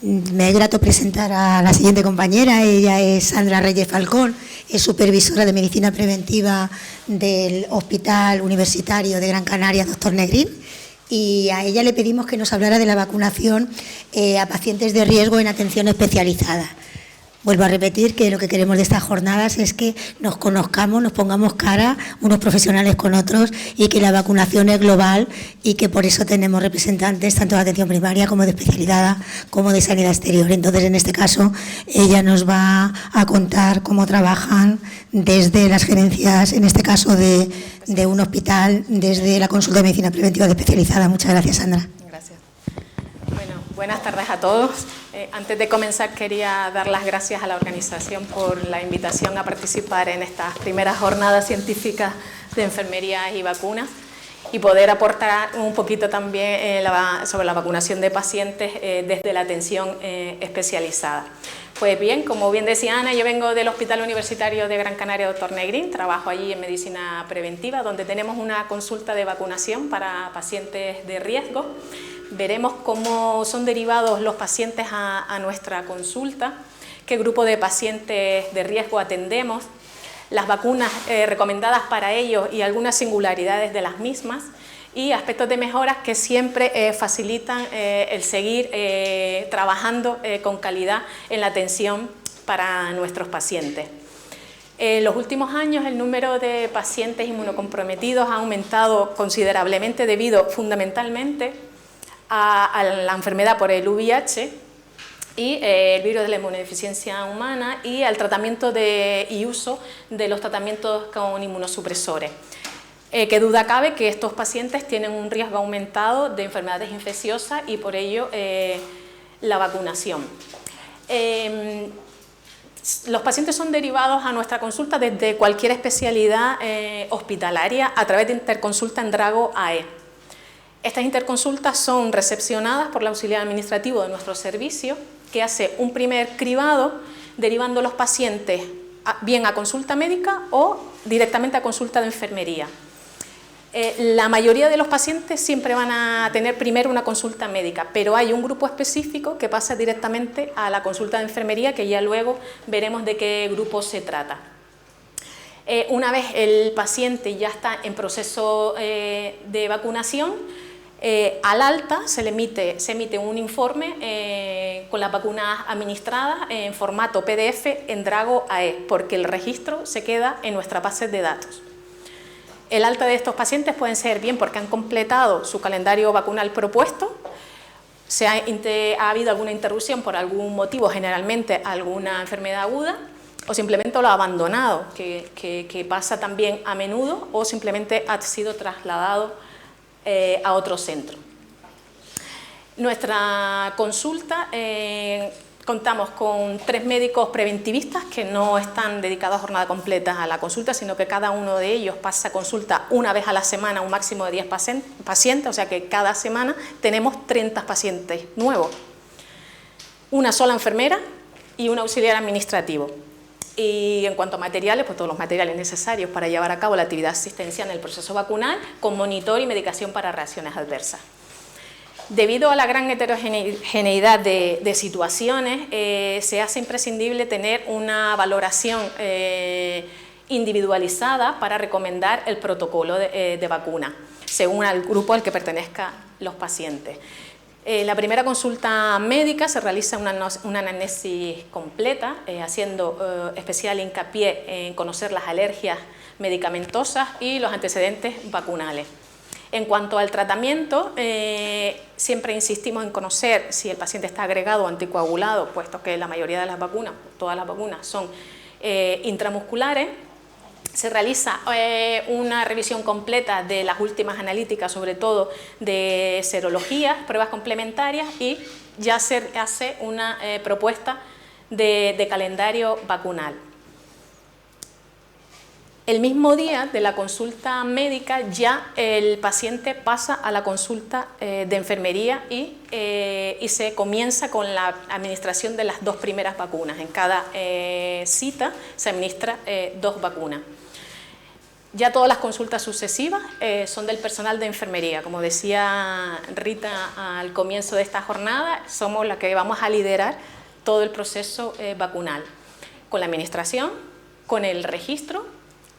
Me es grato presentar a la siguiente compañera. Ella es Sandra Reyes Falcón, es supervisora de Medicina Preventiva del Hospital Universitario de Gran Canaria, Dr. Negrín, y a ella le pedimos que nos hablara de la vacunación a pacientes de riesgo en atención especializada. Vuelvo a repetir que lo que queremos de estas jornadas es que nos conozcamos, nos pongamos cara unos profesionales con otros y que la vacunación es global y que por eso tenemos representantes tanto de atención primaria como de especialidad como de sanidad exterior. Entonces, en este caso, ella nos va a contar cómo trabajan desde las gerencias, en este caso de un hospital, desde la consulta de medicina preventiva de especializada. Muchas gracias, Sandra. Gracias. Bueno, buenas tardes a todos. Antes de comenzar quería dar las gracias a la organización por la invitación a participar en estas primeras jornadas científicas de enfermería y vacunas y poder aportar un poquito también sobre la vacunación de pacientes desde la atención especializada. Pues bien, como bien decía Ana, yo vengo del Hospital Universitario de Gran Canaria, Dr. Negrín, trabajo allí en medicina preventiva, donde tenemos una consulta de vacunación para pacientes de riesgo. Veremos cómo son derivados los pacientes a nuestra consulta, qué grupo de pacientes de riesgo atendemos, las vacunas recomendadas para ellos y algunas singularidades de las mismas y aspectos de mejoras que siempre facilitan el seguir trabajando con calidad en la atención para nuestros pacientes. En los últimos años el número de pacientes inmunocomprometidos ha aumentado considerablemente debido fundamentalmente a la enfermedad por el VIH y el virus de la inmunodeficiencia humana y al tratamiento y uso de los tratamientos con inmunosupresores. Qué duda cabe que estos pacientes tienen un riesgo aumentado de enfermedades infecciosas y por ello la vacunación. Los pacientes son derivados a nuestra consulta desde cualquier especialidad hospitalaria a través de interconsulta en Drago AE. Estas interconsultas son recepcionadas por el auxiliar administrativo de nuestro servicio, que hace un primer cribado, derivando los pacientes bien a consulta médica o directamente a consulta de enfermería. La mayoría de los pacientes siempre van a tener primero una consulta médica, pero hay un grupo específico que pasa directamente a la consulta de enfermería, que ya luego veremos de qué grupo se trata. Una vez el paciente ya está en proceso de vacunación, al alta se emite un informe con las vacunas administradas en formato PDF en Drago AE, porque el registro se queda en nuestra base de datos. El alta de estos pacientes pueden ser bien porque han completado su calendario vacunal propuesto, ha habido alguna interrupción por algún motivo, generalmente alguna enfermedad aguda, o simplemente lo ha abandonado, que pasa también a menudo, o simplemente ha sido trasladado a otro centro. Nuestra consulta, contamos con 3 médicos preventivistas que no están dedicados a jornada completa a la consulta, sino que cada uno de ellos pasa consulta una vez a la semana, un máximo de 10 pacientes, o sea que cada semana tenemos 30 pacientes nuevos. Una sola enfermera y un auxiliar administrativo. Y en cuanto a materiales, pues todos los materiales necesarios para llevar a cabo la actividad asistencial en el proceso vacunal, con monitor y medicación para reacciones adversas. Debido a la gran heterogeneidad de situaciones, se hace imprescindible tener una valoración individualizada para recomendar el protocolo de vacuna, según al grupo al que pertenezcan los pacientes. La primera consulta médica se realiza una anamnesis completa, haciendo especial hincapié en conocer las alergias medicamentosas y los antecedentes vacunales. En cuanto al tratamiento, siempre insistimos en conocer si el paciente está agregado o anticoagulado, puesto que la mayoría de las vacunas, todas las vacunas, son intramusculares. Se realiza una revisión completa de las últimas analíticas, sobre todo de serologías, pruebas complementarias, y ya se hace una propuesta de calendario vacunal. El mismo día de la consulta médica ya el paciente pasa a la consulta de enfermería y se comienza con la administración de las 2 primeras vacunas. En cada cita se administra 2 vacunas. Ya todas las consultas sucesivas son del personal de enfermería. Como decía Rita al comienzo de esta jornada, somos la que vamos a liderar todo el proceso vacunal, con la administración, con el registro.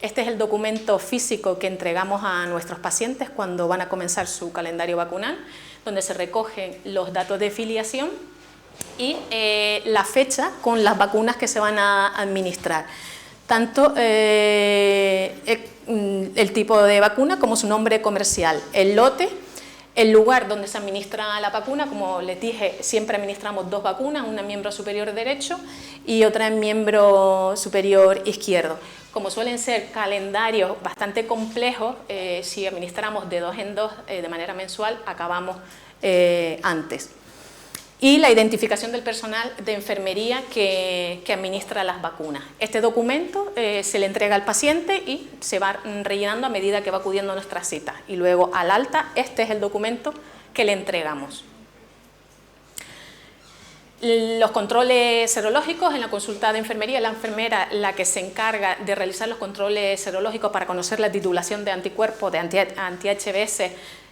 Este es el documento físico que entregamos a nuestros pacientes cuando van a comenzar su calendario vacunal, donde se recogen los datos de filiación y la fecha con las vacunas que se van a administrar. Tanto el tipo de vacuna como su nombre comercial, el lote, el lugar donde se administra la vacuna. Como les dije, siempre administramos 2 vacunas, una en miembro superior derecho y otra en miembro superior izquierdo. Como suelen ser calendarios bastante complejos, si administramos de 2 en 2 de manera mensual, acabamos antes. Y la identificación del personal de enfermería que administra las vacunas. Este documento se le entrega al paciente y se va rellenando a medida que va acudiendo a nuestras citas. Y luego al alta, este es el documento que le entregamos. Los controles serológicos en la consulta de enfermería, la enfermera la que se encarga de realizar los controles serológicos para conocer la titulación de anticuerpos, de anti-HBs,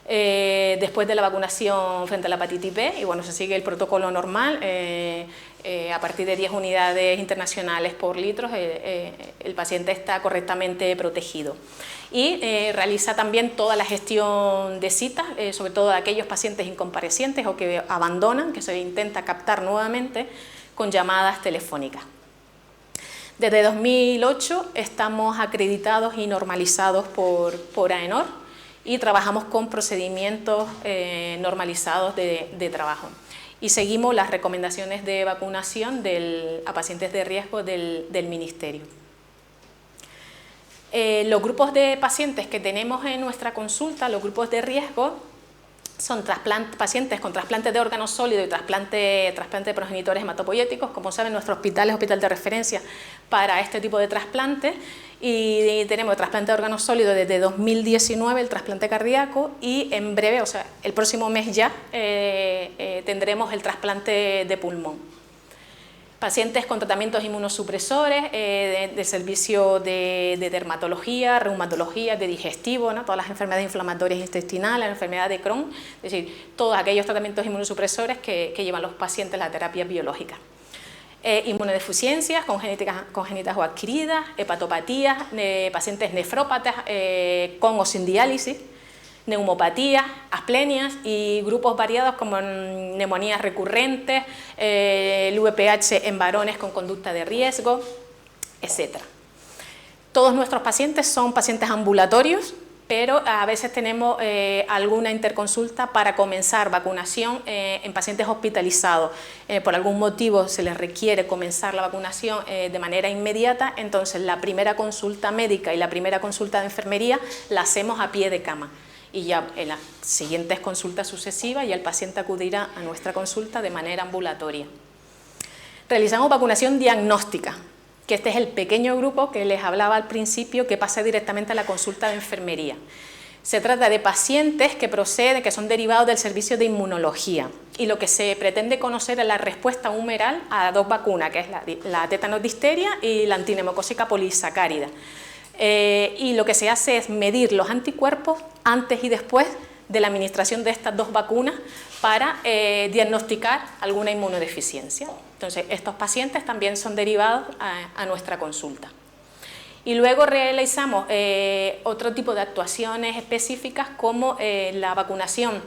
después de la vacunación frente a la hepatitis B, y bueno, se sigue el protocolo normal, a partir de 10 unidades internacionales por litro, el paciente está correctamente protegido. Y realiza también toda la gestión de citas, sobre todo de aquellos pacientes incomparecientes o que abandonan, que se intenta captar nuevamente con llamadas telefónicas. Desde 2008 estamos acreditados y normalizados por AENOR, y trabajamos con procedimientos normalizados de trabajo. Y seguimos las recomendaciones de vacunación a pacientes de riesgo del Ministerio. Los grupos de pacientes que tenemos en nuestra consulta, los grupos de riesgo, son pacientes con trasplante de órganos sólidos y trasplante de progenitores hematopoyéticos. Como saben, nuestro hospital es hospital de referencia para este tipo de trasplantes, y tenemos el trasplante de órganos sólidos desde 2019, el trasplante cardíaco, y en breve, o sea, el próximo mes ya, tendremos el trasplante de pulmón. Pacientes con tratamientos inmunosupresores, de servicio de dermatología, reumatología, de digestivo, ¿no? Todas las enfermedades inflamatorias intestinales, la enfermedad de Crohn, es decir, todos aquellos tratamientos inmunosupresores que llevan los pacientes a la terapia biológica. Inmunodeficiencias congénitas o adquiridas, hepatopatías, pacientes nefrópatas con o sin diálisis, neumopatías, asplenias y grupos variados como neumonías recurrentes, el VPH en varones con conducta de riesgo, etc. Todos nuestros pacientes son pacientes ambulatorios, pero a veces tenemos alguna interconsulta para comenzar vacunación en pacientes hospitalizados. Por algún motivo se les requiere comenzar la vacunación de manera inmediata, entonces la primera consulta médica y la primera consulta de enfermería la hacemos a pie de cama. Y ya en las siguientes consultas sucesivas ya el paciente acudirá a nuestra consulta de manera ambulatoria. Realizamos vacunación diagnóstica, que este es el pequeño grupo que les hablaba al principio, que pasa directamente a la consulta de enfermería. Se trata de pacientes que son derivados del servicio de inmunología, y lo que se pretende conocer es la respuesta humoral a 2 vacunas, que es la tétanos-difteria y la antineumocócica polisacárida. Y lo que se hace es medir los anticuerpos antes y después de la administración de estas 2 vacunas para diagnosticar alguna inmunodeficiencia. Entonces, estos pacientes también son derivados a nuestra consulta. Y luego realizamos otro tipo de actuaciones específicas, como la vacunación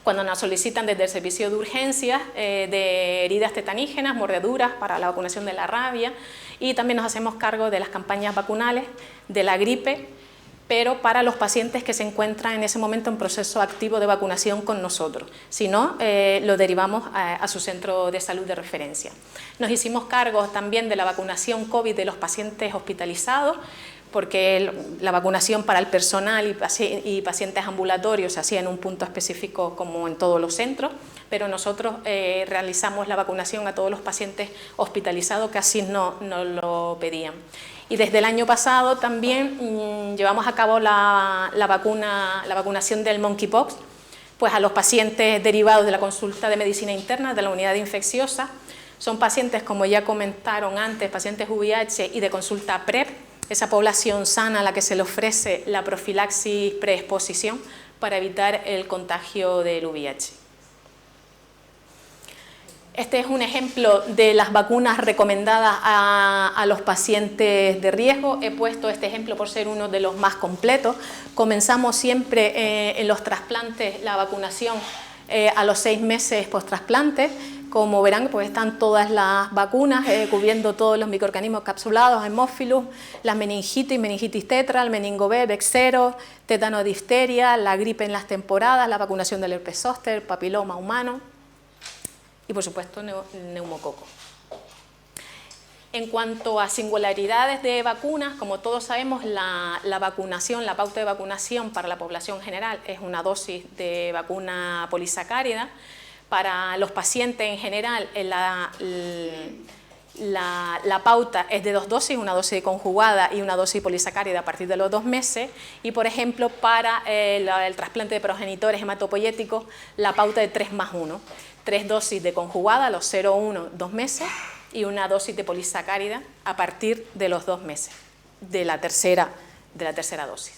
cuando nos solicitan desde el servicio de urgencias de heridas tetanígenas, mordeduras para la vacunación de la rabia, y también nos hacemos cargo de las campañas vacunales de la gripe, pero para los pacientes que se encuentran en ese momento en proceso activo de vacunación con nosotros. Si no, lo derivamos a su centro de salud de referencia. Nos hicimos cargo también de la vacunación COVID de los pacientes hospitalizados, porque la vacunación para el personal y pacientes ambulatorios se hacía en un punto específico como en todos los centros, pero nosotros realizamos la vacunación a todos los pacientes hospitalizados que así no lo pedían. Y desde el año pasado también llevamos a cabo la vacunación del monkeypox, pues a los pacientes derivados de la consulta de medicina interna de la unidad infecciosa. Son pacientes, como ya comentaron antes, pacientes VIH y de consulta PrEP, esa población sana a la que se le ofrece la profilaxis preexposición para evitar el contagio del VIH. Este es un ejemplo de las vacunas recomendadas a los pacientes de riesgo. He puesto este ejemplo por ser uno de los más completos. Comenzamos siempre en los trasplantes la vacunación a los 6 meses post-trasplante. Como verán, pues están todas las vacunas cubriendo todos los microorganismos capsulados, Haemophilus, la meningitis tetra, el meningo B, Bexero, tétano, difteria, la gripe en las temporadas, la vacunación del herpes zóster, papiloma humano y, por supuesto, el neumococo. En cuanto a singularidades de vacunas, como todos sabemos, la vacunación, la pauta de vacunación para la población general es una dosis de vacuna polisacárida. Para los pacientes en general, la pauta es de 2 dosis, una dosis conjugada y una dosis polisacárida a partir de los 2 meses. Y, por ejemplo, para el trasplante de progenitores hematopoyéticos, la pauta de 3+1. 3 dosis de conjugada a los 0,1, 2 meses y una dosis de polisacárida a partir de los 2 meses de la tercera dosis.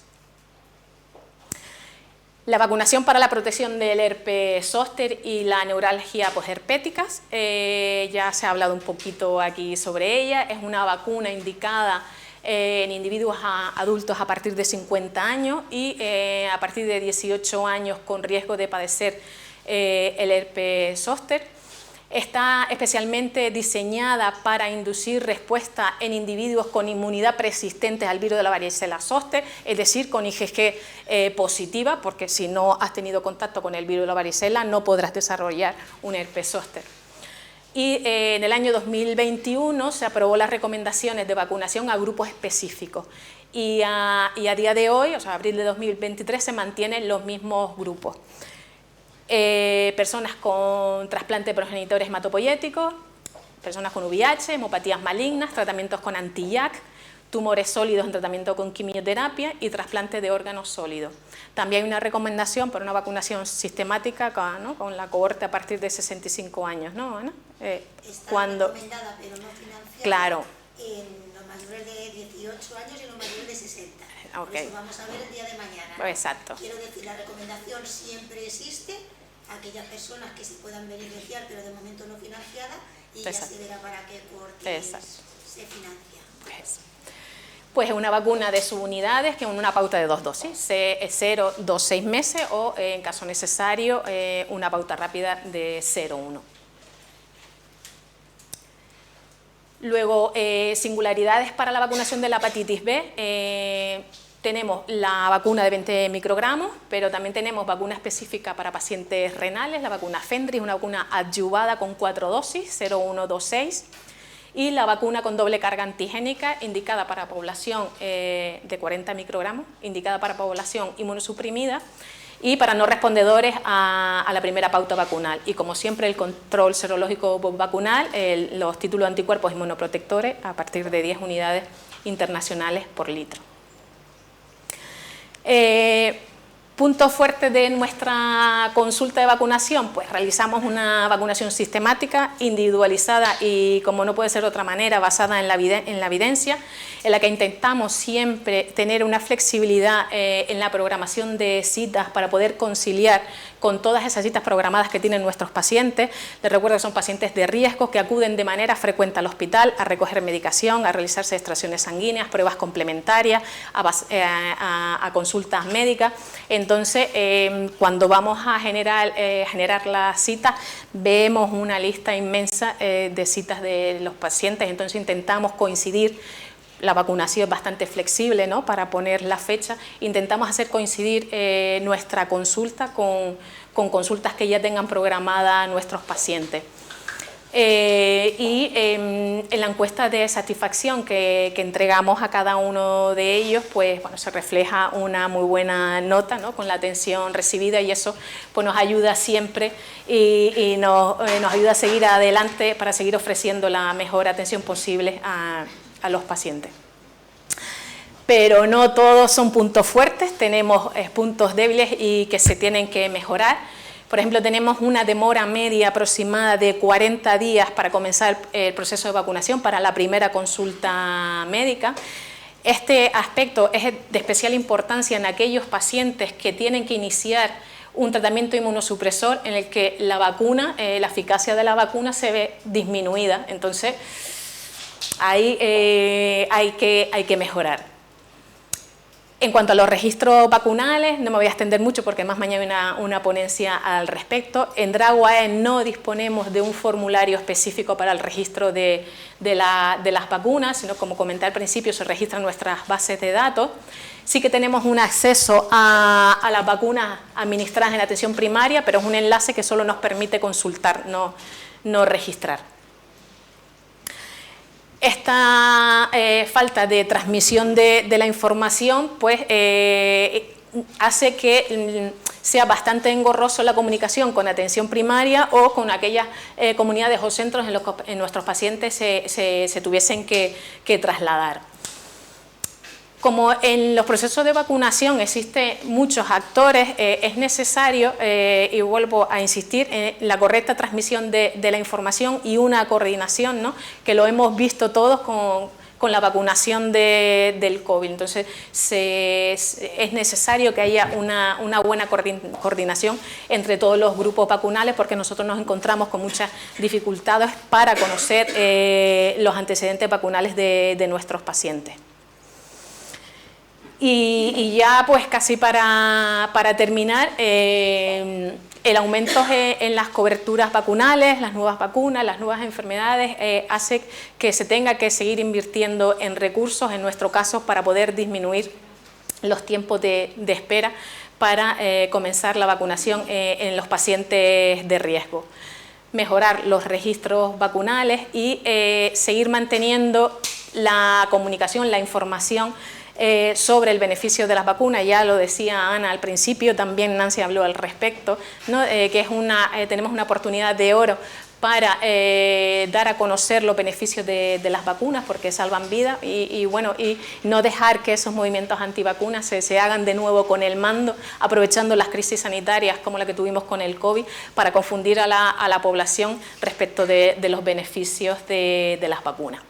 La vacunación para la protección del herpes zóster y la neuralgia posherpéticas, ya se ha hablado un poquito aquí sobre ella. Es una vacuna indicada en individuos adultos a partir de 50 años y a partir de 18 años con riesgo de padecer el herpes zóster. Está especialmente diseñada para inducir respuesta en individuos con inmunidad persistente al virus de la varicela zóster, es decir, con IgG positiva, porque si no has tenido contacto con el virus de la varicela no podrás desarrollar un herpes zóster. Y en el año 2021 se aprobó las recomendaciones de vacunación a grupos específicos y a día de hoy, o sea, abril de 2023, se mantienen los mismos grupos. Personas con trasplante de progenitores hematopoyéticos, personas con VIH, hemopatías malignas, tratamientos con anti-JAK, tumores sólidos en tratamiento con quimioterapia y trasplante de órganos sólidos. También hay una recomendación para una vacunación sistemática, ¿no?, con la cohorte a partir de 65 años, ¿no, Ana? Está recomendada, pero no financiada. Claro. En los mayores de 18 años y en los mayores de 60. Okay. Por eso vamos a ver el día de mañana, ¿no? Exacto. Quiero decir, la recomendación siempre existe, aquellas personas que se puedan beneficiar, pero de momento no financiada, y Exacto. ya se verá para qué cortes se financia. Pues es una vacuna de subunidades que es una pauta de 2 dosis, 0, 2, 6 meses o, en caso necesario, una pauta rápida de 0,1. Luego, singularidades para la vacunación de la hepatitis B. Tenemos la vacuna de 20 microgramos, pero también tenemos vacuna específica para pacientes renales, la vacuna Fendris, una vacuna adyuvada con 4 dosis, 0,1, 2, 6, y la vacuna con doble carga antigénica indicada para población de 40 microgramos, indicada para población inmunosuprimida y para no respondedores a la primera pauta vacunal. Y como siempre, el control serológico vacunal, los títulos de anticuerpos inmunoprotectores a partir de 10 unidades internacionales por litro. Puntos fuertes de nuestra consulta de vacunación, pues realizamos una vacunación sistemática, individualizada y, como no puede ser de otra manera, basada en la evidencia, en la que intentamos siempre tener una flexibilidad en la programación de citas para poder conciliar con todas esas citas programadas que tienen nuestros pacientes. Les recuerdo que son pacientes de riesgo que acuden de manera frecuente al hospital a recoger medicación, a realizarse extracciones sanguíneas, pruebas complementarias, a consultas médicas. Entonces, cuando vamos a generar las citas, vemos una lista inmensa de citas de los pacientes, entonces intentamos coincidir. La vacunación es bastante flexible, ¿no?, para poner la fecha. Intentamos hacer coincidir nuestra consulta con consultas que ya tengan programada nuestros pacientes. En la encuesta de satisfacción que entregamos a cada uno de ellos, pues bueno, se refleja una muy buena nota, ¿no?, con la atención recibida, y eso pues nos ayuda siempre y nos ayuda a seguir adelante para seguir ofreciendo la mejor atención posible a los pacientes. Pero no todos son puntos fuertes, tenemos puntos débiles y que se tienen que mejorar. Por ejemplo, tenemos una demora media aproximada de 40 días para comenzar el proceso de vacunación para la primera consulta médica. Este aspecto es de especial importancia en aquellos pacientes que tienen que iniciar un tratamiento inmunosupresor en el que la vacuna, la eficacia de la vacuna se ve disminuida. Entonces, ahí hay que mejorar. En cuanto a los registros vacunales, no me voy a extender mucho porque más mañana hay una ponencia al respecto. En DRAG-UAE no disponemos de un formulario específico para el registro de las vacunas, sino, como comenté al principio, se registran nuestras bases de datos. Sí que tenemos un acceso a las vacunas administradas en la atención primaria, pero es un enlace que solo nos permite consultar, no registrar. Esta falta de transmisión de la información pues, hace que sea bastante engorroso la comunicación con atención primaria o con aquellas comunidades o centros en los que nuestros pacientes se tuviesen que trasladar. Como en los procesos de vacunación existen muchos actores, es necesario, y vuelvo a insistir, en la correcta transmisión de la información y una coordinación, ¿no? Que lo hemos visto todos con la vacunación del COVID. Entonces, es necesario que haya una buena coordinación entre todos los grupos vacunales, porque nosotros nos encontramos con muchas dificultades para conocer los antecedentes vacunales de nuestros pacientes. Y ya pues casi para terminar, el aumento en las coberturas vacunales, las nuevas vacunas, las nuevas enfermedades, hace que se tenga que seguir invirtiendo en recursos, en nuestro caso, para poder disminuir los tiempos de espera para comenzar la vacunación en los pacientes de riesgo. Mejorar los registros vacunales y seguir manteniendo la comunicación, la información sobre el beneficio de las vacunas. Ya lo decía Ana al principio, también Nancy habló al respecto, ¿no? Que es tenemos una oportunidad de oro para dar a conocer los beneficios de las vacunas, porque salvan vidas, y no dejar que esos movimientos antivacunas se hagan de nuevo con el mando, aprovechando las crisis sanitarias como la que tuvimos con el COVID, para confundir a la población respecto de los beneficios de las vacunas.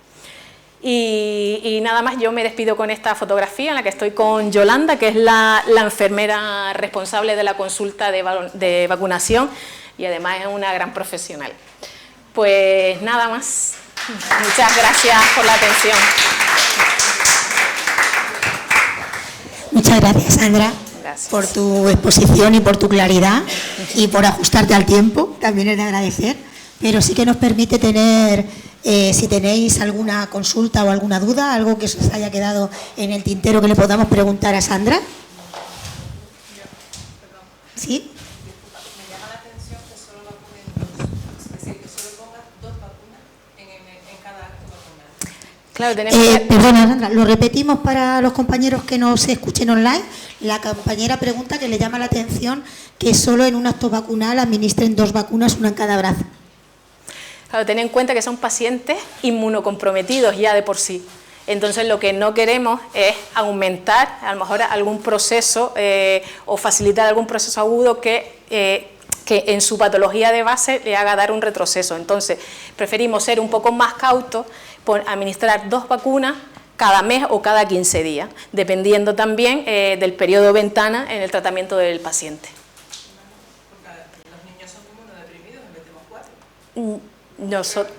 Y nada más, yo me despido con esta fotografía en la que estoy con Yolanda, que es la enfermera responsable de la consulta de vacunación y además es una gran profesional. Pues nada más, muchas gracias por la atención. Muchas gracias, Sandra, por tu exposición y por tu claridad y por ajustarte al tiempo, también es de agradecer, pero sí que nos permite tener... si tenéis alguna consulta o alguna duda, algo que os haya quedado en el tintero que le podamos preguntar a Sandra. ¿Sí? Me llama la atención que solo vacunen dos, es decir, que solo pongan dos vacunas en cada acto vacunal. Claro, tenemos perdona, Sandra, lo repetimos para los compañeros que nos escuchen online. La compañera pregunta que le llama la atención que solo en un acto vacunal administren dos vacunas, una en cada brazo. Claro, ten en cuenta que son pacientes inmunocomprometidos ya de por sí. Entonces, lo que no queremos es aumentar a lo mejor algún proceso o facilitar algún proceso agudo que en su patología de base le haga dar un retroceso. Entonces, preferimos ser un poco más cautos por administrar dos vacunas cada mes o cada 15 días, dependiendo también del periodo de ventana en el tratamiento del paciente. Los niños son inmunodeprimidos, en vez de los 4.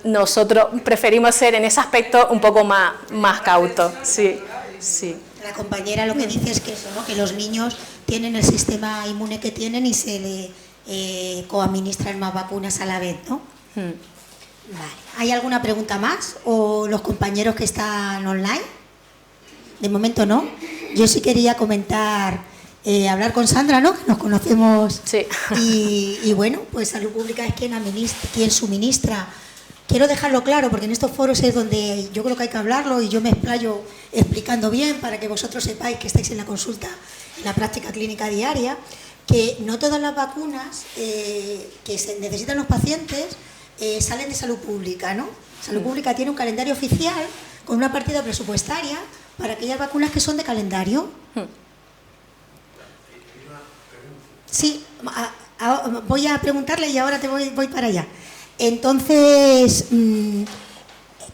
Nosotros preferimos ser en ese aspecto un poco más cautos. Sí, sí. La compañera lo que dice es que eso, ¿no? Que los niños tienen el sistema inmune que tienen y se le coadministran más vacunas a la vez, ¿no? Vale. ¿Hay alguna pregunta más? ¿O los compañeros que están online? De momento no. Yo sí quería comentar, hablar con Sandra, ¿no? Que nos conocemos. Sí. Y bueno, pues Salud Pública es quien suministra. Quiero dejarlo claro porque en estos foros es donde yo creo que hay que hablarlo y yo me explayo explicando bien para que vosotros sepáis que estáis en la consulta, en la práctica clínica diaria, que no todas las vacunas que se necesitan los pacientes salen de Salud Pública, ¿no? Salud Pública tiene un calendario oficial con una partida presupuestaria para aquellas vacunas que son de calendario. Sí, voy a preguntarle y ahora voy para allá. Entonces,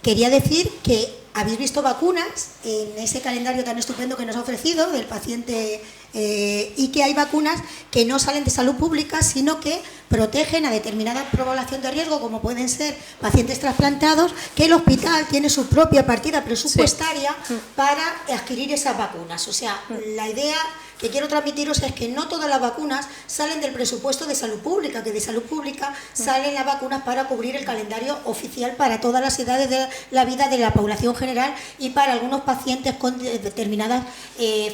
quería decir que habéis visto vacunas en ese calendario tan estupendo que nos ha ofrecido del paciente y que hay vacunas que no salen de salud pública, sino que protegen a determinada población de riesgo, como pueden ser pacientes trasplantados, que el hospital tiene su propia partida presupuestaria para adquirir esas vacunas. O sea, la idea que quiero transmitiros es que no todas las vacunas salen del presupuesto de salud pública, que de salud pública salen las vacunas para cubrir el calendario oficial para todas las edades de la vida de la población general y para algunos pacientes con determinados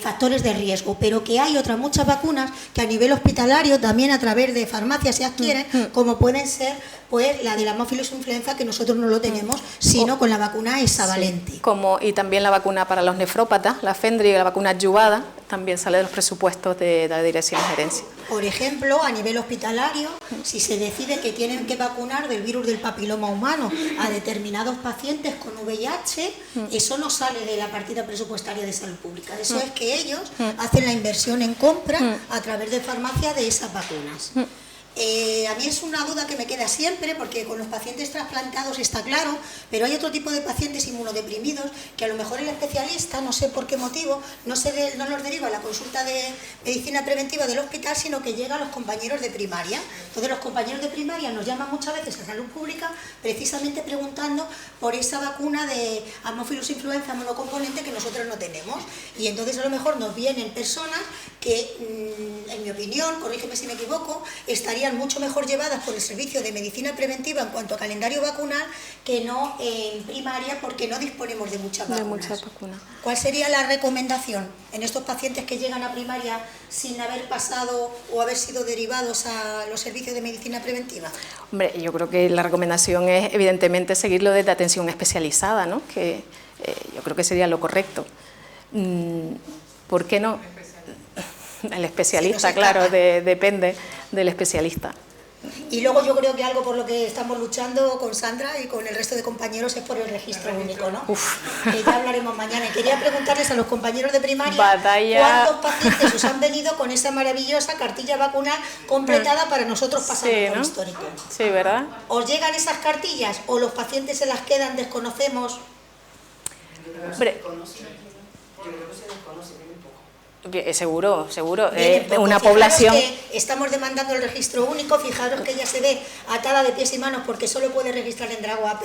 factores de riesgo, pero que hay otras muchas vacunas que a nivel hospitalario también a través de farmacias se adquieren, como pueden ser pues la de la Haemophilus influenza, que nosotros no lo tenemos, sino con la vacuna hexavalente. Sí, y también la vacuna para los nefrópatas, la Fendri, la vacuna adyuvada, también sale de los presupuestos de la Dirección de Gerencia. Por ejemplo, a nivel hospitalario, si se decide que tienen que vacunar del virus del papiloma humano a determinados pacientes con VIH, eso no sale de la partida presupuestaria de salud pública. Eso es que ellos hacen la inversión en compra a través de farmacia de esas vacunas. A mí es una duda que me queda siempre, porque con los pacientes trasplantados está claro, pero hay otro tipo de pacientes inmunodeprimidos que a lo mejor el especialista, no sé por qué motivo, no los deriva a la consulta de medicina preventiva del hospital, sino que llega a los compañeros de primaria. Entonces los compañeros de primaria nos llaman muchas veces a salud pública precisamente preguntando por esa vacuna de Haemophilus influenza monocomponente que nosotros no tenemos. Y entonces a lo mejor nos vienen personas que, en mi opinión, corrígeme si me equivoco, estarían mucho mejor llevadas por el servicio de medicina preventiva en cuanto a calendario vacunal que no en primaria, porque no disponemos de muchas vacunas. ¿Cuál sería la recomendación en estos pacientes que llegan a primaria sin haber pasado o haber sido derivados a los servicios de medicina preventiva? Hombre, yo creo que la recomendación es evidentemente seguirlo desde atención especializada, ¿no? Que yo creo que sería lo correcto. ¿Por qué no? El especialista, claro, depende del especialista. Y luego yo creo que algo por lo que estamos luchando con Sandra y con el resto de compañeros es por el registro único, ¿no? Que ya hablaremos mañana. Y quería preguntarles a los compañeros de primaria cuántos pacientes os han venido con esa maravillosa cartilla vacunal completada para nosotros pasarlo por histórico. Sí, ¿verdad? ¿Os llegan esas cartillas o los pacientes se las quedan, desconocemos? Hombre, seguro. Una fijaros población... que estamos demandando el registro único, fijaros que ella se ve atada de pies y manos porque solo puede registrar en Drago AP.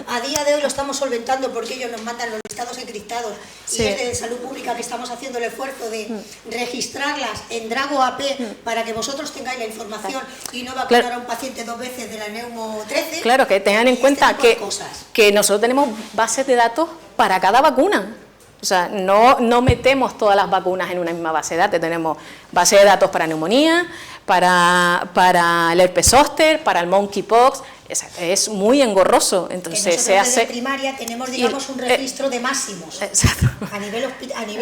A día de hoy lo estamos solventando porque ellos nos mandan los listados encriptados y es de salud pública que estamos haciendo el esfuerzo de registrarlas en Drago AP para que vosotros tengáis la información y no vacunar a un paciente 2 veces de la Neumo 13. Claro, que tengan en cuenta que nosotros tenemos bases de datos para cada vacuna. O sea, no metemos todas las vacunas en una misma base de datos. Tenemos base de datos para neumonía, para el herpes zóster, para el monkeypox. Es muy engorroso. Entonces se hace. En primaria tenemos, digamos, un registro de máximos. Exacto. A nivel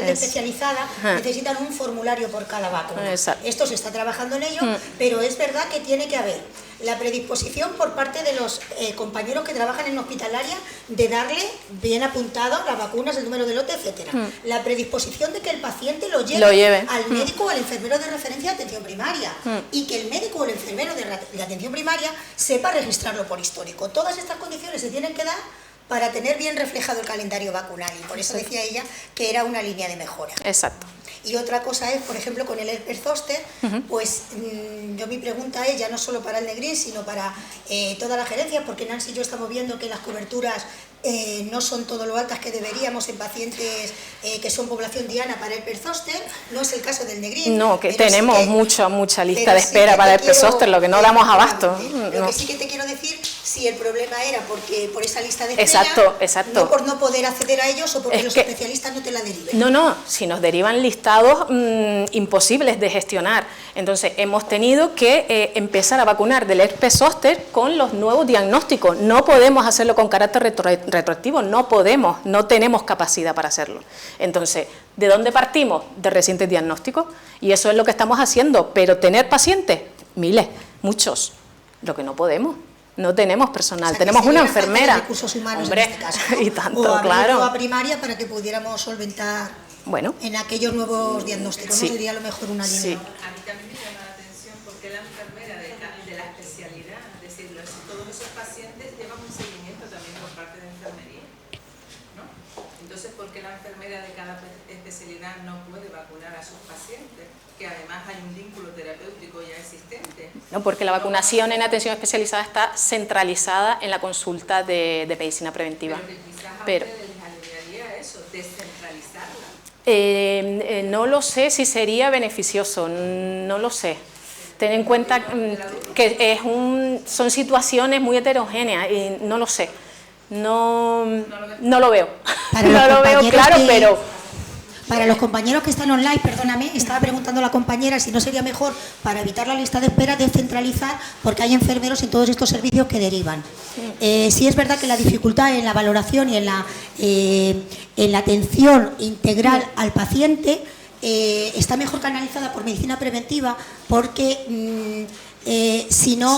de especializada necesitan un formulario por cada vacuna. Exacto. Esto se está trabajando en ello, pero es verdad que tiene que haber la predisposición por parte de los compañeros que trabajan en hospitalaria de darle bien apuntado las vacunas, el número de lote, etcétera. La predisposición de que el paciente lo lleve al médico o al enfermero de referencia de atención primaria y que el médico o el enfermero de atención primaria sepa registrarlo por histórico. Todas estas condiciones se tienen que dar para tener bien reflejado el calendario vacunal y por eso decía ella que era una línea de mejora. Exacto. Y otra cosa es, por ejemplo, con el herpes zóster, pues yo mi pregunta es, ya no solo para el Negrín, sino para toda la gerencia, porque Nancy y yo estamos viendo que las coberturas no son todo lo altas que deberíamos en pacientes que son población diana para el herpes zóster, no es el caso del Negrín. No, que tenemos mucha lista de espera para el herpes zóster, lo que no damos abasto. Lo que sí que te quiero decir, si el problema era por esa lista de espera, exacto. no por no poder acceder a ellos o porque los especialistas no te la deriven. No, si nos derivan listados imposibles de gestionar. Entonces hemos tenido que empezar a vacunar del herpes zóster con los nuevos diagnósticos. No podemos hacerlo con carácter retroactivo, no tenemos capacidad para hacerlo. Entonces, ¿de dónde partimos? De recientes diagnósticos, y eso es lo que estamos haciendo, pero tener pacientes, miles, muchos, lo que no podemos. No tenemos personal, tenemos una enfermera. Recursos humanos, hombre, en este caso. Y tanto, o claro. a primaria para que pudiéramos solventar en aquellos nuevos diagnósticos. No sería a lo mejor una línea. A mí también me llama la atención porque la enfermera de la especialidad, es decir, todos esos pacientes llevan un seguimiento también por parte de enfermería, ¿no? enfermera de cada especialidad no puede vacunar a sus pacientes, que además hay un vínculo terapéutico ya existente? No, porque la vacunación en atención especializada está centralizada en la consulta de medicina preventiva. Pero que quizás a Pero ustedes les aliviaría eso, descentralizarla. no lo sé si sería beneficioso, no lo sé. Ten en cuenta que son situaciones muy heterogéneas y no lo sé. No lo veo. No lo veo claro, pero... Para los compañeros que están online, perdóname, estaba preguntando a la compañera si no sería mejor, para evitar la lista de espera, descentralizar, porque hay enfermeros en todos estos servicios que derivan. Sí es verdad que la dificultad en la valoración y en la atención integral al paciente está mejor canalizada por medicina preventiva, porque si no,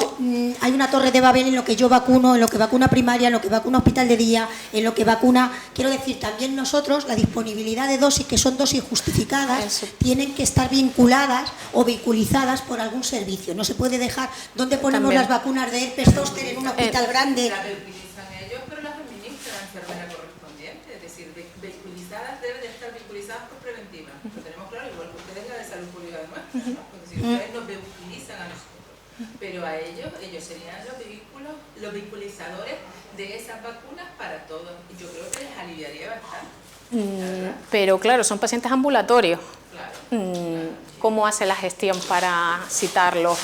hay una torre de Babel en lo que yo vacuno, en lo que vacuna primaria, en lo que vacuna hospital de día, en lo que vacuna, quiero decir, también nosotros, la disponibilidad de dosis, que son dosis justificadas, tienen que estar vinculadas o vehiculizadas por algún servicio. No se puede dejar, ¿dónde ponemos las vacunas de herpes zóster en un hospital grande? Las utilizan ellos, pero las administra la enfermera correspondiente, es decir, vehiculizadas deben de estar vehiculizadas por preventiva. Lo tenemos claro, igual que ustedes la de salud pública además, ¿no? Porque si ustedes nos vehiculizan a nosotros, pero a ellos serían los vehiculizadores de esas vacunas para todos. Y yo creo que les aliviaría bastante. Pero claro, son pacientes ambulatorios. Claro. ¿Cómo hace la gestión para citarlos?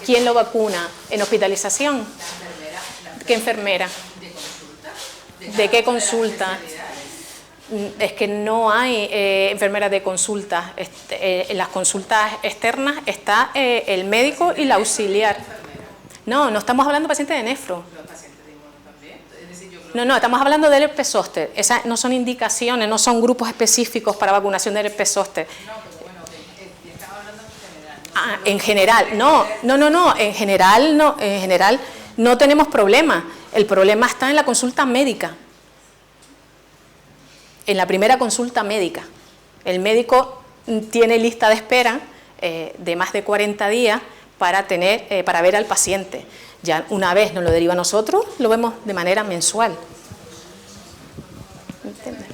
¿Quién lo vacuna? ¿En hospitalización? La enfermera. ¿Qué enfermera? ¿De consulta? ¿De qué consulta? Es que no hay enfermeras de consulta. En las consultas externas está el médico y la auxiliar. No estamos hablando de pacientes de nefro. Los pacientes de inmuno también. Es decir, yo creo No, estamos hablando del herpes zóster. Esas no son indicaciones, no son grupos específicos para vacunación del herpes zóster. No, pero bueno, estaba hablando en general. En general. En general no tenemos problema. El problema está en la consulta médica. En la primera consulta médica. El médico tiene lista de espera de más de 40 días para ver al paciente. Ya una vez nos lo deriva a nosotros, lo vemos de manera mensual. ¿Entiendes?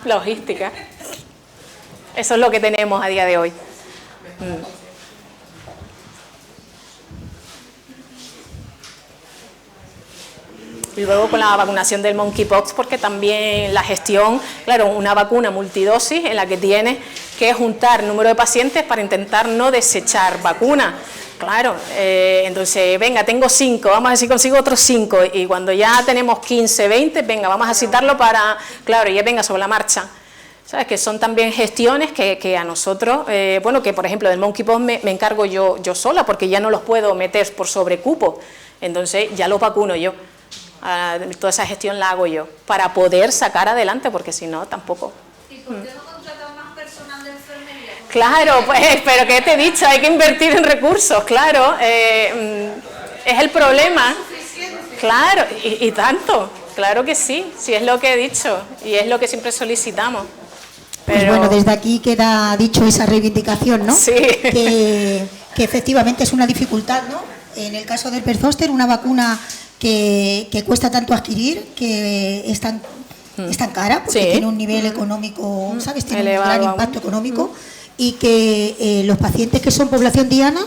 Logística. Eso es lo que tenemos a día de hoy. Y luego con la vacunación del monkeypox, porque también la gestión, claro, una vacuna multidosis en la que tienes que juntar número de pacientes para intentar no desechar vacuna. Claro, entonces, venga, tengo 5, vamos a ver si consigo otros 5, y cuando ya tenemos 15, 20, venga, vamos a citarlo para, claro, y venga sobre la marcha. ¿Sabes? Que son también gestiones que a nosotros, que por ejemplo del monkeypox me encargo yo sola, porque ya no los puedo meter por sobrecupo, entonces ya los vacuno yo. Toda esa gestión la hago yo, para poder sacar adelante, porque si no, tampoco. ¿Y por qué no contratan más personal de enfermería? Claro, pues, pero que te he dicho, hay que invertir en recursos, claro, es el problema. Claro, y tanto, claro que sí, sí es lo que he dicho, y es lo que siempre solicitamos. Pero... Pues bueno, desde aquí queda dicho esa reivindicación, ¿no? Sí. Que efectivamente es una dificultad, ¿no? En el caso del herpes zóster, una vacuna que cuesta tanto adquirir, que es tan cara, porque tiene un nivel económico, ¿sabes? Tiene elevado, un gran impacto económico, y que los pacientes que son población diana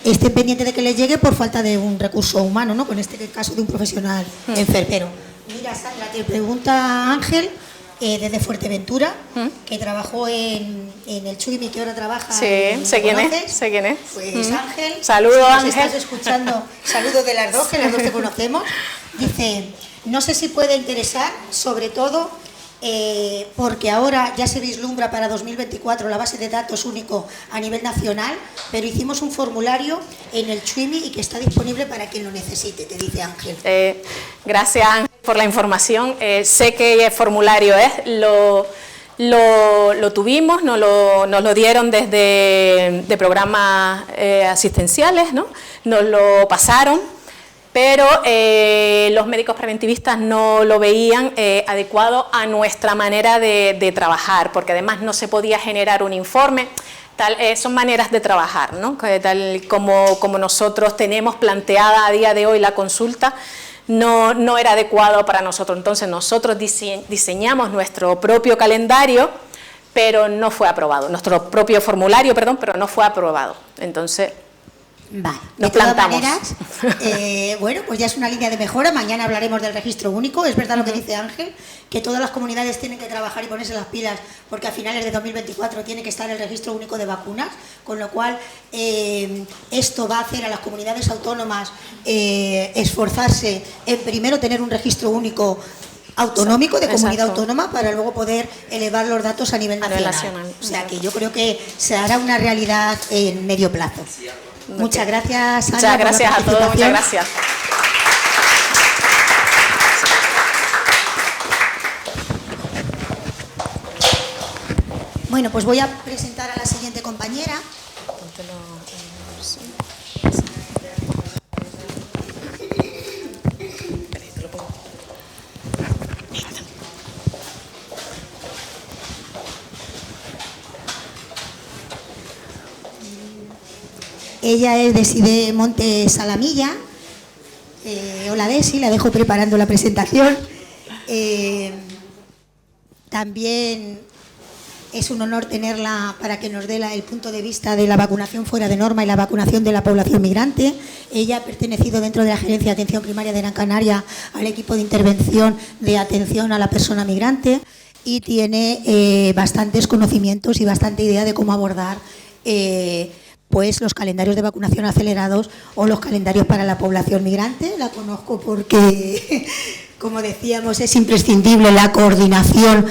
estén pendientes de que les llegue por falta de un recurso humano, ¿no? Con este caso de un profesional enfermero. Mira, Sandra, te pregunta Ángel, desde Fuerteventura, que trabajó en el CHUIMI, que ahora trabaja. Sí, sé quién es. Pues Ángel, saludos, si nos Ángel. estás escuchando, saludos de las dos, que las dos te conocemos. Dice, no sé si puede interesar, sobre todo porque ahora ya se vislumbra para 2024 la base de datos único a nivel nacional, pero hicimos un formulario en el CHUIMI y que está disponible para quien lo necesite, te dice Ángel. Gracias, Ángel, por la información. Sé que el formulario lo tuvimos, nos lo dieron desde de programas asistenciales, ¿no? Nos lo pasaron, pero los médicos preventivistas no lo veían adecuado a nuestra manera de trabajar, porque además no se podía generar un informe. Son maneras de trabajar, ¿no? Tal como nosotros tenemos planteada a día de hoy la consulta, no era adecuado para nosotros. Entonces nosotros diseñamos nuestro propio calendario, pero no fue aprobado. Nuestro propio formulario, perdón, pero no fue aprobado. Entonces, vale. nos De todas plantamos. maneras, bueno, pues ya es una línea de mejora. Mañana hablaremos del registro único. Es verdad lo que dice Ángel, que todas las comunidades tienen que trabajar y ponerse las pilas, porque a finales de 2024 tiene que estar el registro único de vacunas, con lo cual esto va a hacer a las comunidades autónomas esforzarse en primero tener un registro único autonómico de comunidad autónoma para luego poder elevar los datos a nivel nacional. O sea que yo creo que se hará una realidad en medio plazo. Muchas gracias, Ana. Muchas gracias a todos, muchas gracias. Bueno, pues voy a presentar a la siguiente compañera. Ella es Deside Montes Salamilla. Hola Desi, la dejo preparando la presentación. También es un honor tenerla para que nos dé el punto de vista de la vacunación fuera de norma y la vacunación de la población migrante. Ella ha pertenecido dentro de la Gerencia de Atención Primaria de Gran Canaria al equipo de intervención de atención a la persona migrante y tiene bastantes conocimientos y bastante idea de cómo abordar pues los calendarios de vacunación acelerados o los calendarios para la población migrante. La conozco porque, como decíamos, es imprescindible la coordinación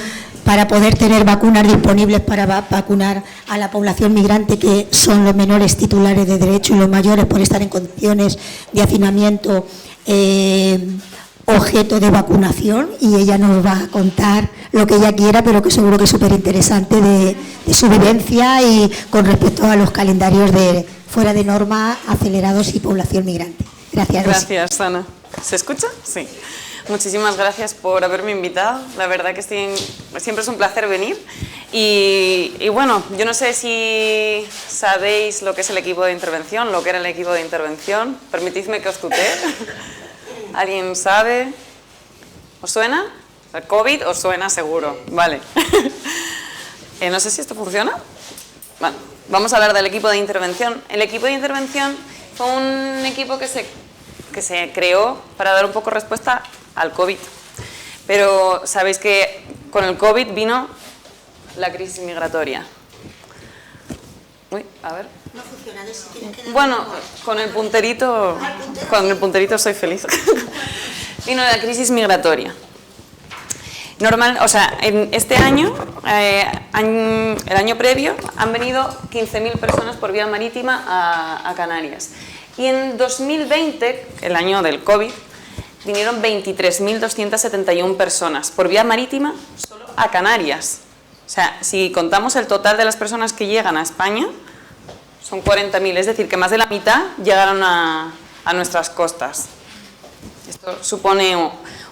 para poder tener vacunas disponibles para vacunar a la población migrante, que son los menores titulares de derecho y los mayores por estar en condiciones de hacinamiento objeto de vacunación, y ella nos va a contar lo que ella quiera, pero que seguro que es súper interesante de su vivencia y con respecto a los calendarios de fuera de norma, acelerados y población migrante. Gracias. Gracias, Ana. ¿Se escucha? Sí. Muchísimas gracias por haberme invitado. La verdad que siempre es un placer venir. Y bueno, yo no sé si sabéis lo que es el equipo de intervención, lo que era el equipo de intervención. Permitidme que os tutee. ¿Alguien sabe? ¿Os suena? El COVID os suena seguro. Vale. No sé si esto funciona. Bueno, vamos a hablar del equipo de intervención. El equipo de intervención fue un equipo que se creó para dar un poco respuesta al COVID. Pero sabéis que con el COVID vino la crisis migratoria. Uy, a ver. No funciona, si tienes que dar... Bueno, con el punterito soy feliz. Vino la crisis migratoria. En este año, el año previo, han venido 15.000 personas por vía marítima a Canarias. Y en 2020, el año del COVID, vinieron 23.271 personas por vía marítima solo a Canarias. O sea, si contamos el total de las personas que llegan a España, son 40.000, es decir, que más de la mitad llegaron a nuestras costas. Esto supone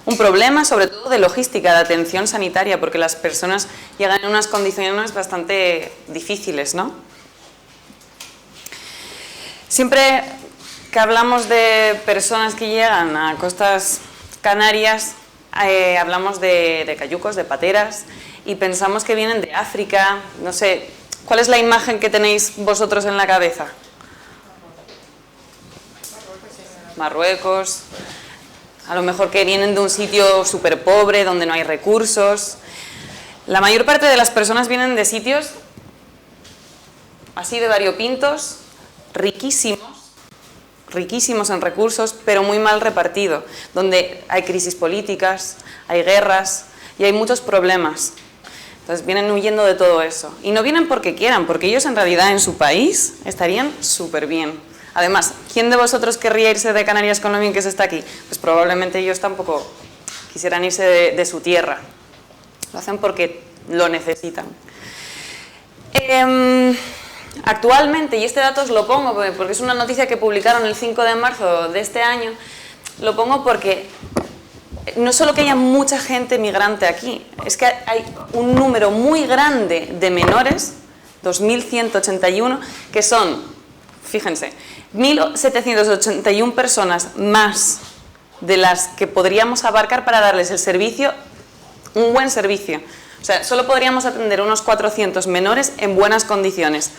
un problema, sobre todo de logística, de atención sanitaria, porque las personas llegan en unas condiciones bastante difíciles, ¿no? Siempre que hablamos de personas que llegan a costas canarias, hablamos de cayucos, de pateras, y pensamos que vienen de África. No sé, ¿cuál es la imagen que tenéis vosotros en la cabeza? Marruecos. A lo mejor que vienen de un sitio súper pobre, donde no hay recursos. La mayor parte de las personas vienen de sitios así de variopintos, riquísimos en recursos, pero muy mal repartido, donde hay crisis políticas, hay guerras y hay muchos problemas. Entonces vienen huyendo de todo eso. Y no vienen porque quieran, porque ellos en realidad en su país estarían súper bien. Además, ¿quién de vosotros querría irse de Canarias con lo bien que se está aquí? Pues probablemente ellos tampoco quisieran irse de su tierra. Lo hacen porque lo necesitan. Actualmente, y este dato os lo pongo porque es una noticia que publicaron el 5 de marzo de este año, lo pongo porque no solo que haya mucha gente migrante aquí, es que hay un número muy grande de menores, 2.181, que son, fíjense, 1.781 personas más de las que podríamos abarcar para darles el servicio, un buen servicio. O sea, solo podríamos atender unos 400 menores en buenas condiciones.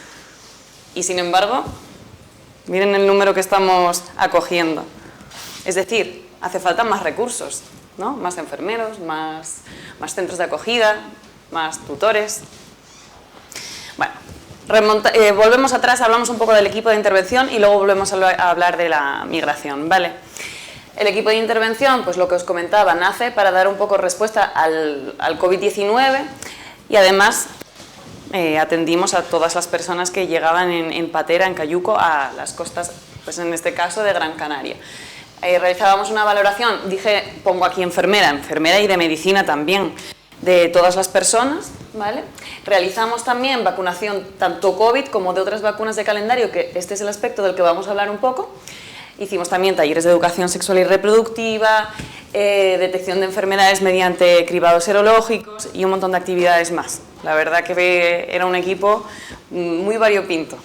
Y sin embargo, miren el número que estamos acogiendo. Es decir, hace falta más recursos, ¿no? Más enfermeros, más centros de acogida, más tutores. Bueno, volvemos atrás, hablamos un poco del equipo de intervención y luego volvemos a hablar de la migración, ¿vale? El equipo de intervención, pues lo que os comentaba, nace para dar un poco respuesta al COVID-19 y además atendimos a todas las personas que llegaban en patera, en cayuco, a las costas, pues en este caso de Gran Canaria. Realizábamos una valoración, pongo aquí enfermera y de medicina también, de todas las personas, ¿vale? Realizamos también vacunación tanto COVID como de otras vacunas de calendario, que este es el aspecto del que vamos a hablar un poco. Hicimos también talleres de educación sexual y reproductiva, detección de enfermedades mediante cribados serológicos y un montón de actividades más. La verdad que era un equipo muy variopinto.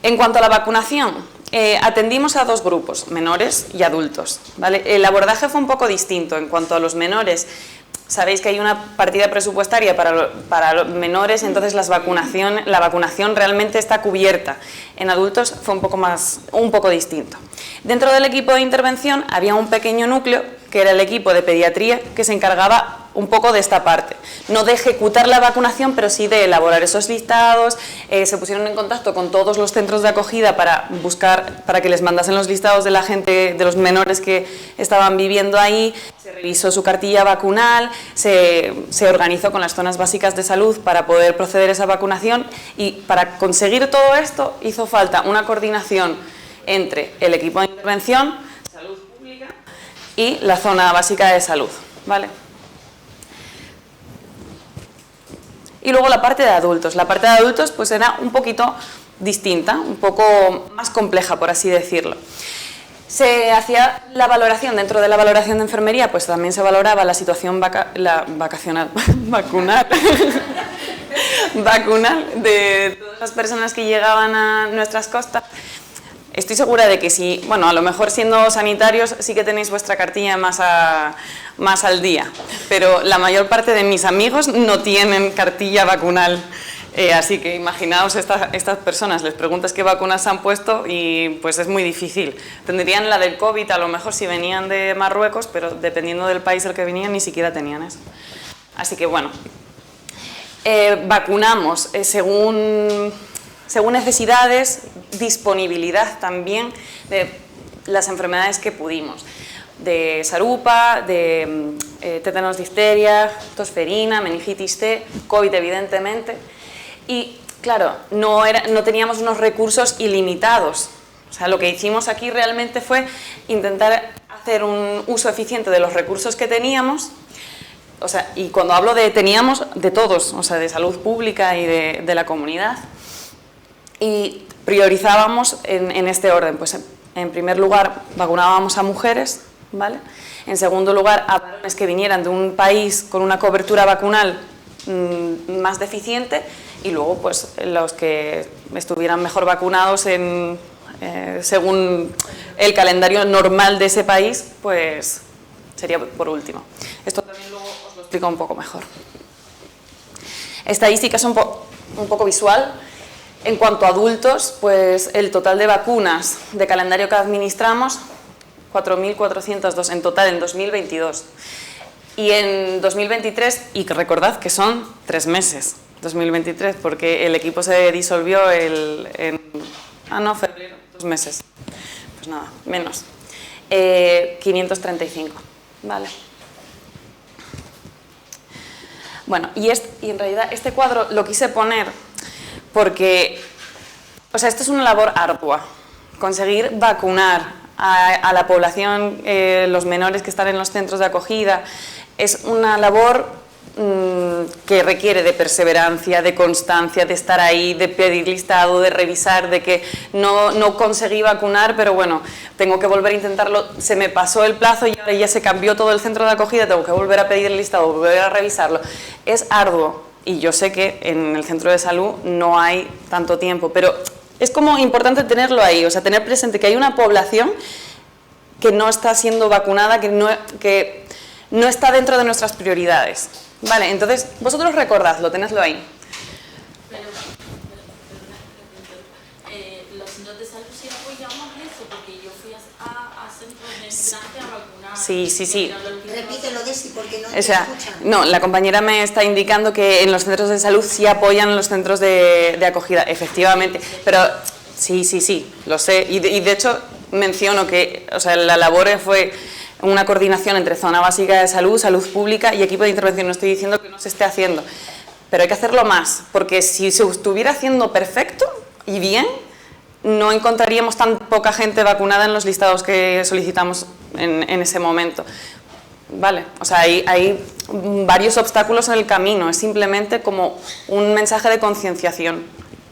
En cuanto a la vacunación, atendimos a dos grupos, menores y adultos, ¿vale? El abordaje fue un poco distinto. En cuanto a los menores, sabéis que hay una partida presupuestaria para los menores, entonces la vacunación realmente está cubierta. En adultos fue un poco distinto. Dentro del equipo de intervención había un pequeño núcleo, que era el equipo de pediatría, que se encargaba un poco de esta parte. No de ejecutar la vacunación, pero sí de elaborar esos listados. Se pusieron en contacto con todos los centros de acogida para que les mandasen los listados de la gente, de los menores que estaban viviendo ahí. Se revisó su cartilla vacunal, se organizó con las zonas básicas de salud para poder proceder a esa vacunación, y para conseguir todo esto hizo falta una coordinación entre el equipo de intervención, salud pública y la zona básica de salud, ¿vale? Y luego la parte de adultos. La parte de adultos pues era un poquito distinta, un poco más compleja, por así decirlo. Se hacía la valoración, dentro de la valoración de enfermería, pues también se valoraba la situación vacunal de todas las personas que llegaban a nuestras costas. Estoy segura de que sí, bueno, a lo mejor siendo sanitarios sí que tenéis vuestra cartilla más al día, pero la mayor parte de mis amigos no tienen cartilla vacunal. Así que imaginaos estas personas, les preguntas qué vacunas han puesto y pues es muy difícil. Tendrían la del COVID a lo mejor si venían de Marruecos, pero dependiendo del país del que venían ni siquiera tenían eso. Así que bueno, vacunamos según necesidades, disponibilidad también de las enfermedades que pudimos. De sarupa, de tétanos, difteria, tosferina, meningitis C, COVID evidentemente. Y claro, no teníamos unos recursos ilimitados. O sea, lo que hicimos aquí realmente fue intentar hacer un uso eficiente de los recursos que teníamos. O sea, y cuando hablo de teníamos, de todos, o sea, de salud pública y de la comunidad. Y priorizábamos en este orden. Pues en primer lugar vacunábamos a mujeres, ¿vale? En segundo lugar a varones que vinieran de un país con una cobertura vacunal más deficiente, y luego pues los que estuvieran mejor vacunados según el calendario normal de ese país, pues sería por último. Esto también luego os lo explico un poco mejor. Estadísticas un poco visual. En cuanto a adultos, pues el total de vacunas de calendario que administramos, 4.402 en total en 2022. Y en 2023, y recordad que son 3 meses, 2023, porque el equipo se disolvió febrero, 2 meses. Pues nada, menos. 535, ¿vale? Bueno, y en realidad este cuadro lo quise poner porque, o sea, esto es una labor ardua. Conseguir vacunar a la población, los menores que están en los centros de acogida, es una labor que requiere de perseverancia, de constancia, de estar ahí, de pedir listado, de revisar, de que no conseguí vacunar, pero bueno, tengo que volver a intentarlo, se me pasó el plazo y ahora ya se cambió todo el centro de acogida, tengo que volver a pedir el listado, volver a revisarlo. Es arduo y yo sé que en el centro de salud no hay tanto tiempo, pero es como importante tenerlo ahí, o sea, tener presente que hay una población que no está siendo vacunada, que no está dentro de nuestras prioridades. Vale, entonces, vosotros recordadlo, tenedlo ahí. Los centros de salud sí apoyamos eso, porque yo fui a centros de migrantes a vacunar. Sí. Repítelo, Desi, porque no O te sea, escuchan. no, la compañera me está indicando que en los centros de salud sí apoyan los centros de acogida, efectivamente, pero sí, lo sé, y de hecho menciono que, o sea, la labor fue una coordinación entre zona básica de salud, salud pública y equipo de intervención. No estoy diciendo que no se esté haciendo, pero hay que hacerlo más, porque si se estuviera haciendo perfecto y bien, no encontraríamos tan poca gente vacunada en los listados que solicitamos en ese momento. Vale, o sea, hay varios obstáculos en el camino, es simplemente como un mensaje de concienciación.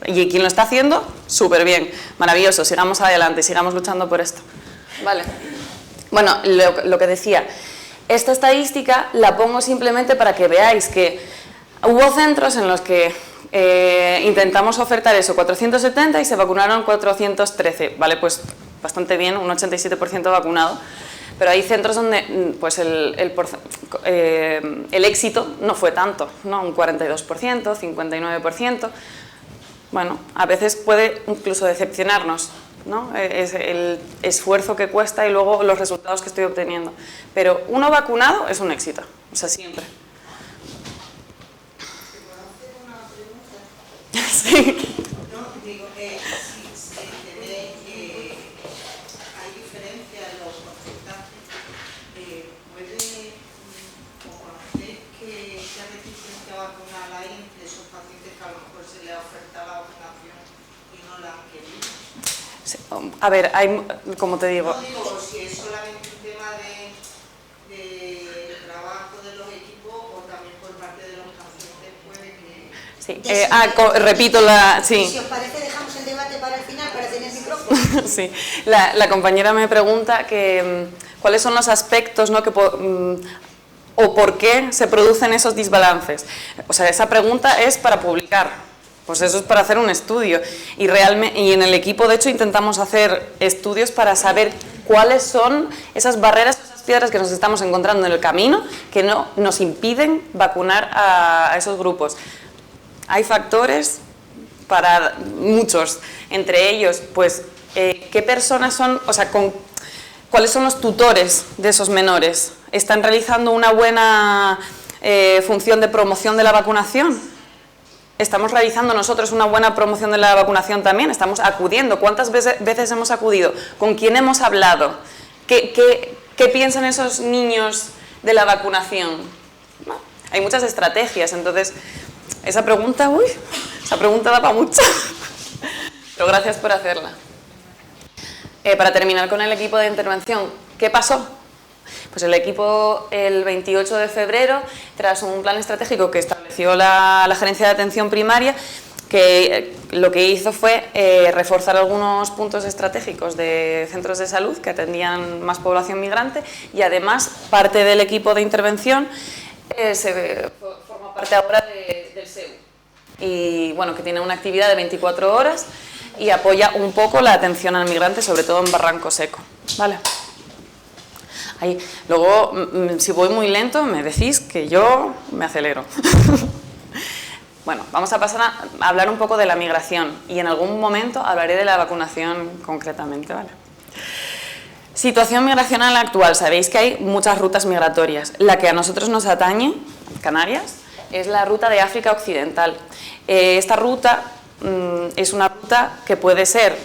Y quien lo está haciendo, súper bien, maravilloso, sigamos adelante, sigamos luchando por esto. Vale. Bueno, lo que decía, esta estadística la pongo simplemente para que veáis que hubo centros en los que intentamos ofertar eso, 470 y se vacunaron 413, ¿vale? Pues bastante bien, un 87% vacunado, pero hay centros donde pues el éxito no fue tanto, ¿no? Un 42%, 59%, bueno, a veces puede incluso decepcionarnos, ¿no? Es el esfuerzo que cuesta y luego los resultados que estoy obteniendo. Pero uno vacunado es un éxito, o sea, siempre. Sí. No, digo, si tenéis, hay diferencia en los porcentajes, ¿puede conocer qué resistencia vacunal hay entre esos pacientes que a lo mejor se les oferta la vacunación y no la han querido? Sí, a ver, hay, como te digo... No digo si es solamente un tema de trabajo de los equipos o también por parte de los pacientes puede que... Sí, repito la... Sí. Si os parece, dejamos el debate para el final, para tener micrófono. Sí, la compañera me pregunta que cuáles son los aspectos, ¿no? O por qué se producen esos desbalances. O sea, esa pregunta es para publicar, pues eso es para hacer un estudio. Y en el equipo, de hecho, intentamos hacer estudios para saber cuáles son esas barreras, esas piedras que nos estamos encontrando en el camino que no nos impiden vacunar a esos grupos. Hay factores para muchos, entre ellos, pues, qué personas son, o sea, cuáles son los tutores de esos menores. ¿Están realizando una buena función de promoción de la vacunación? ¿Estamos realizando nosotros una buena promoción de la vacunación también? ¿Estamos acudiendo? ¿Cuántas veces hemos acudido? ¿Con quién hemos hablado? ¿Qué piensan esos niños de la vacunación? ¿No? Hay muchas estrategias, entonces... Esa pregunta da para mucho, pero gracias por hacerla. Para terminar con el equipo de intervención, ¿qué pasó? Pues el equipo, el 28 de febrero, tras un plan estratégico que estableció la Gerencia de Atención Primaria, que lo que hizo fue reforzar algunos puntos estratégicos de centros de salud que atendían más población migrante y además parte del equipo de intervención forma parte ahora del SEU y bueno, que tiene una actividad de 24 horas y apoya un poco la atención al migrante, sobre todo en Barranco Seco, ¿vale? Ahí. Luego, si voy muy lento, me decís que yo me acelero. Bueno, vamos a pasar a hablar un poco de la migración y en algún momento hablaré de la vacunación concretamente, ¿vale? Situación migracional actual. Sabéis que hay muchas rutas migratorias. La que a nosotros nos atañe, Canarias, es la ruta de África Occidental. Esta ruta es una ruta que puede ser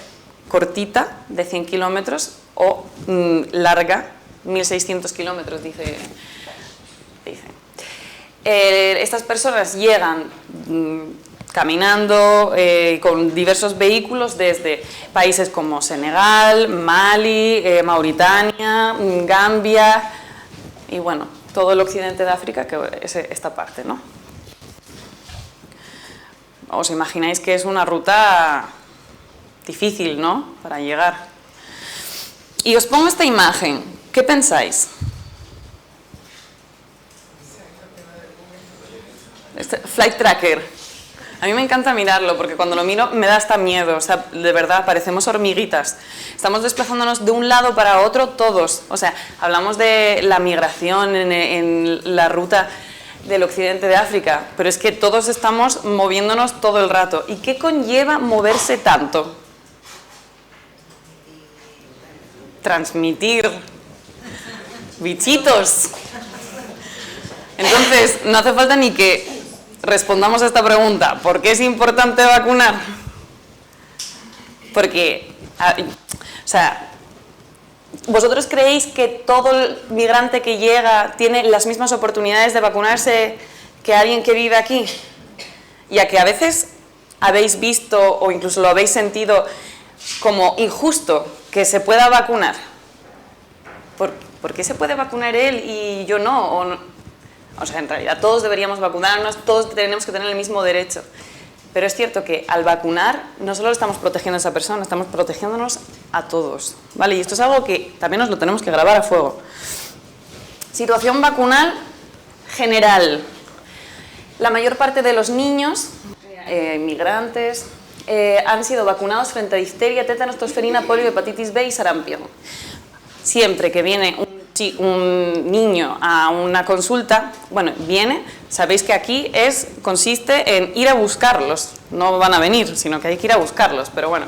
cortita, de 100 kilómetros, o larga, 1.600 kilómetros, dice. Estas personas llegan caminando con diversos vehículos desde países como Senegal, Mali, Mauritania, Gambia y bueno, todo el occidente de África, que es esta parte, ¿no? Os imagináis que es una ruta difícil, ¿no?, para llegar. Y os pongo esta imagen. ¿Qué pensáis? Flight Tracker. A mí me encanta mirarlo, porque cuando lo miro me da hasta miedo, o sea, de verdad, parecemos hormiguitas. Estamos desplazándonos de un lado para otro todos, o sea, hablamos de la migración en la ruta del occidente de África, pero es que todos estamos moviéndonos todo el rato. ¿Y qué conlleva moverse tanto? Transmitir bichitos. Entonces, no hace falta ni que respondamos a esta pregunta. ¿Por qué es importante vacunar? Porque, o sea, ¿vosotros creéis que todo el migrante que llega tiene las mismas oportunidades de vacunarse que alguien que vive aquí? Ya que a veces habéis visto o incluso lo habéis sentido como injusto que se pueda vacunar. ¿Por qué se puede vacunar él y yo no? O sea, en realidad todos deberíamos vacunarnos, todos tenemos que tener el mismo derecho. Pero es cierto que al vacunar no solo estamos protegiendo a esa persona, estamos protegiéndonos a todos, ¿vale? Y esto es algo que también nos lo tenemos que grabar a fuego. Situación vacunal general. La mayor parte de los niños, migrantes, han sido vacunados frente a difteria, tétanos, tosferina, polio, hepatitis B y sarampión. Siempre que viene un niño a una consulta, bueno, viene, sabéis que aquí consiste en ir a buscarlos, no van a venir, sino que hay que ir a buscarlos, pero bueno.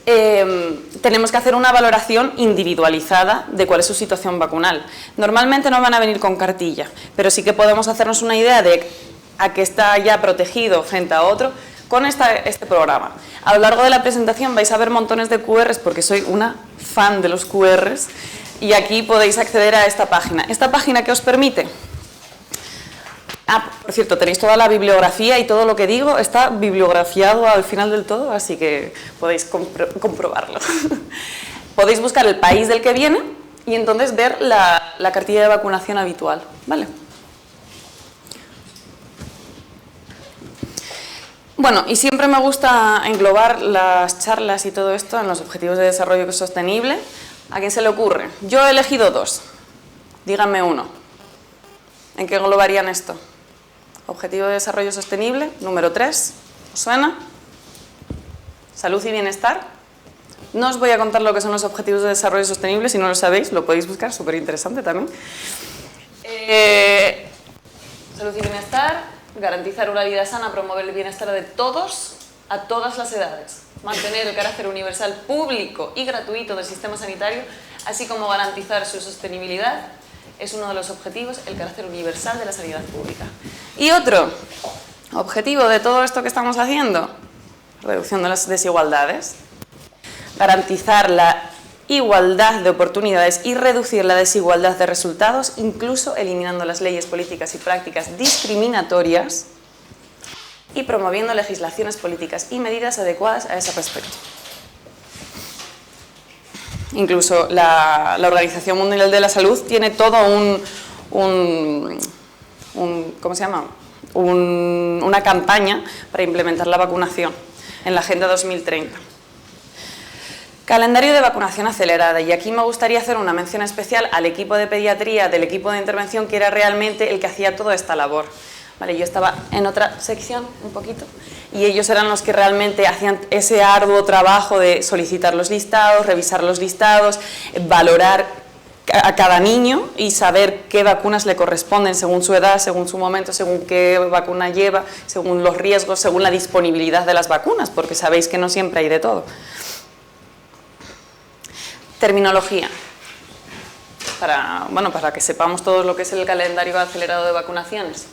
Tenemos que hacer una valoración individualizada de cuál es su situación vacunal. Normalmente no van a venir con cartilla, pero sí que podemos hacernos una idea de a qué está ya protegido frente a otro con este programa. A lo largo de la presentación vais a ver montones de QRs porque soy una fan de los QRs y aquí podéis acceder a esta página. ¿Esta página qué os permite? Por cierto, tenéis toda la bibliografía y todo lo que digo está bibliografiado al final del todo, así que podéis comprobarlo. Podéis buscar el país del que viene y entonces ver la cartilla de vacunación habitual, ¿vale? Bueno, y siempre me gusta englobar las charlas y todo esto en los Objetivos de Desarrollo Sostenible. ¿A quién se le ocurre? Yo he elegido 2. Díganme uno. ¿En qué englobarían esto? Objetivo de Desarrollo Sostenible, número 3. ¿Os suena? Salud y bienestar. No os voy a contar lo que son los Objetivos de Desarrollo Sostenible, si no lo sabéis, lo podéis buscar, súper interesante también. Salud y bienestar. Garantizar una vida sana, promover el bienestar de todos, a todas las edades. Mantener el carácter universal, público y gratuito del sistema sanitario, así como garantizar su sostenibilidad, es uno de los objetivos, el carácter universal de la sanidad pública. Y otro objetivo de todo esto que estamos haciendo, reducción de las desigualdades, garantizar la igualdad de oportunidades y reducir la desigualdad de resultados, incluso eliminando las leyes, políticas y prácticas discriminatorias y promoviendo legislaciones políticas y medidas adecuadas a ese respecto. Incluso la Organización Mundial de la Salud tiene todo ¿cómo se llama? Una campaña para implementar la vacunación en la Agenda 2030. Calendario de vacunación acelerada, y aquí me gustaría hacer una mención especial al equipo de pediatría del equipo de intervención, que era realmente el que hacía toda esta labor. Vale, yo estaba en otra sección un poquito y ellos eran los que realmente hacían ese arduo trabajo de solicitar los listados, revisar los listados, valorar a cada niño y saber qué vacunas le corresponden según su edad, según su momento, según qué vacuna lleva, según los riesgos, según la disponibilidad de las vacunas, porque sabéis que no siempre hay de todo. Terminología. Para que sepamos todos lo que es el calendario acelerado de vacunaciones.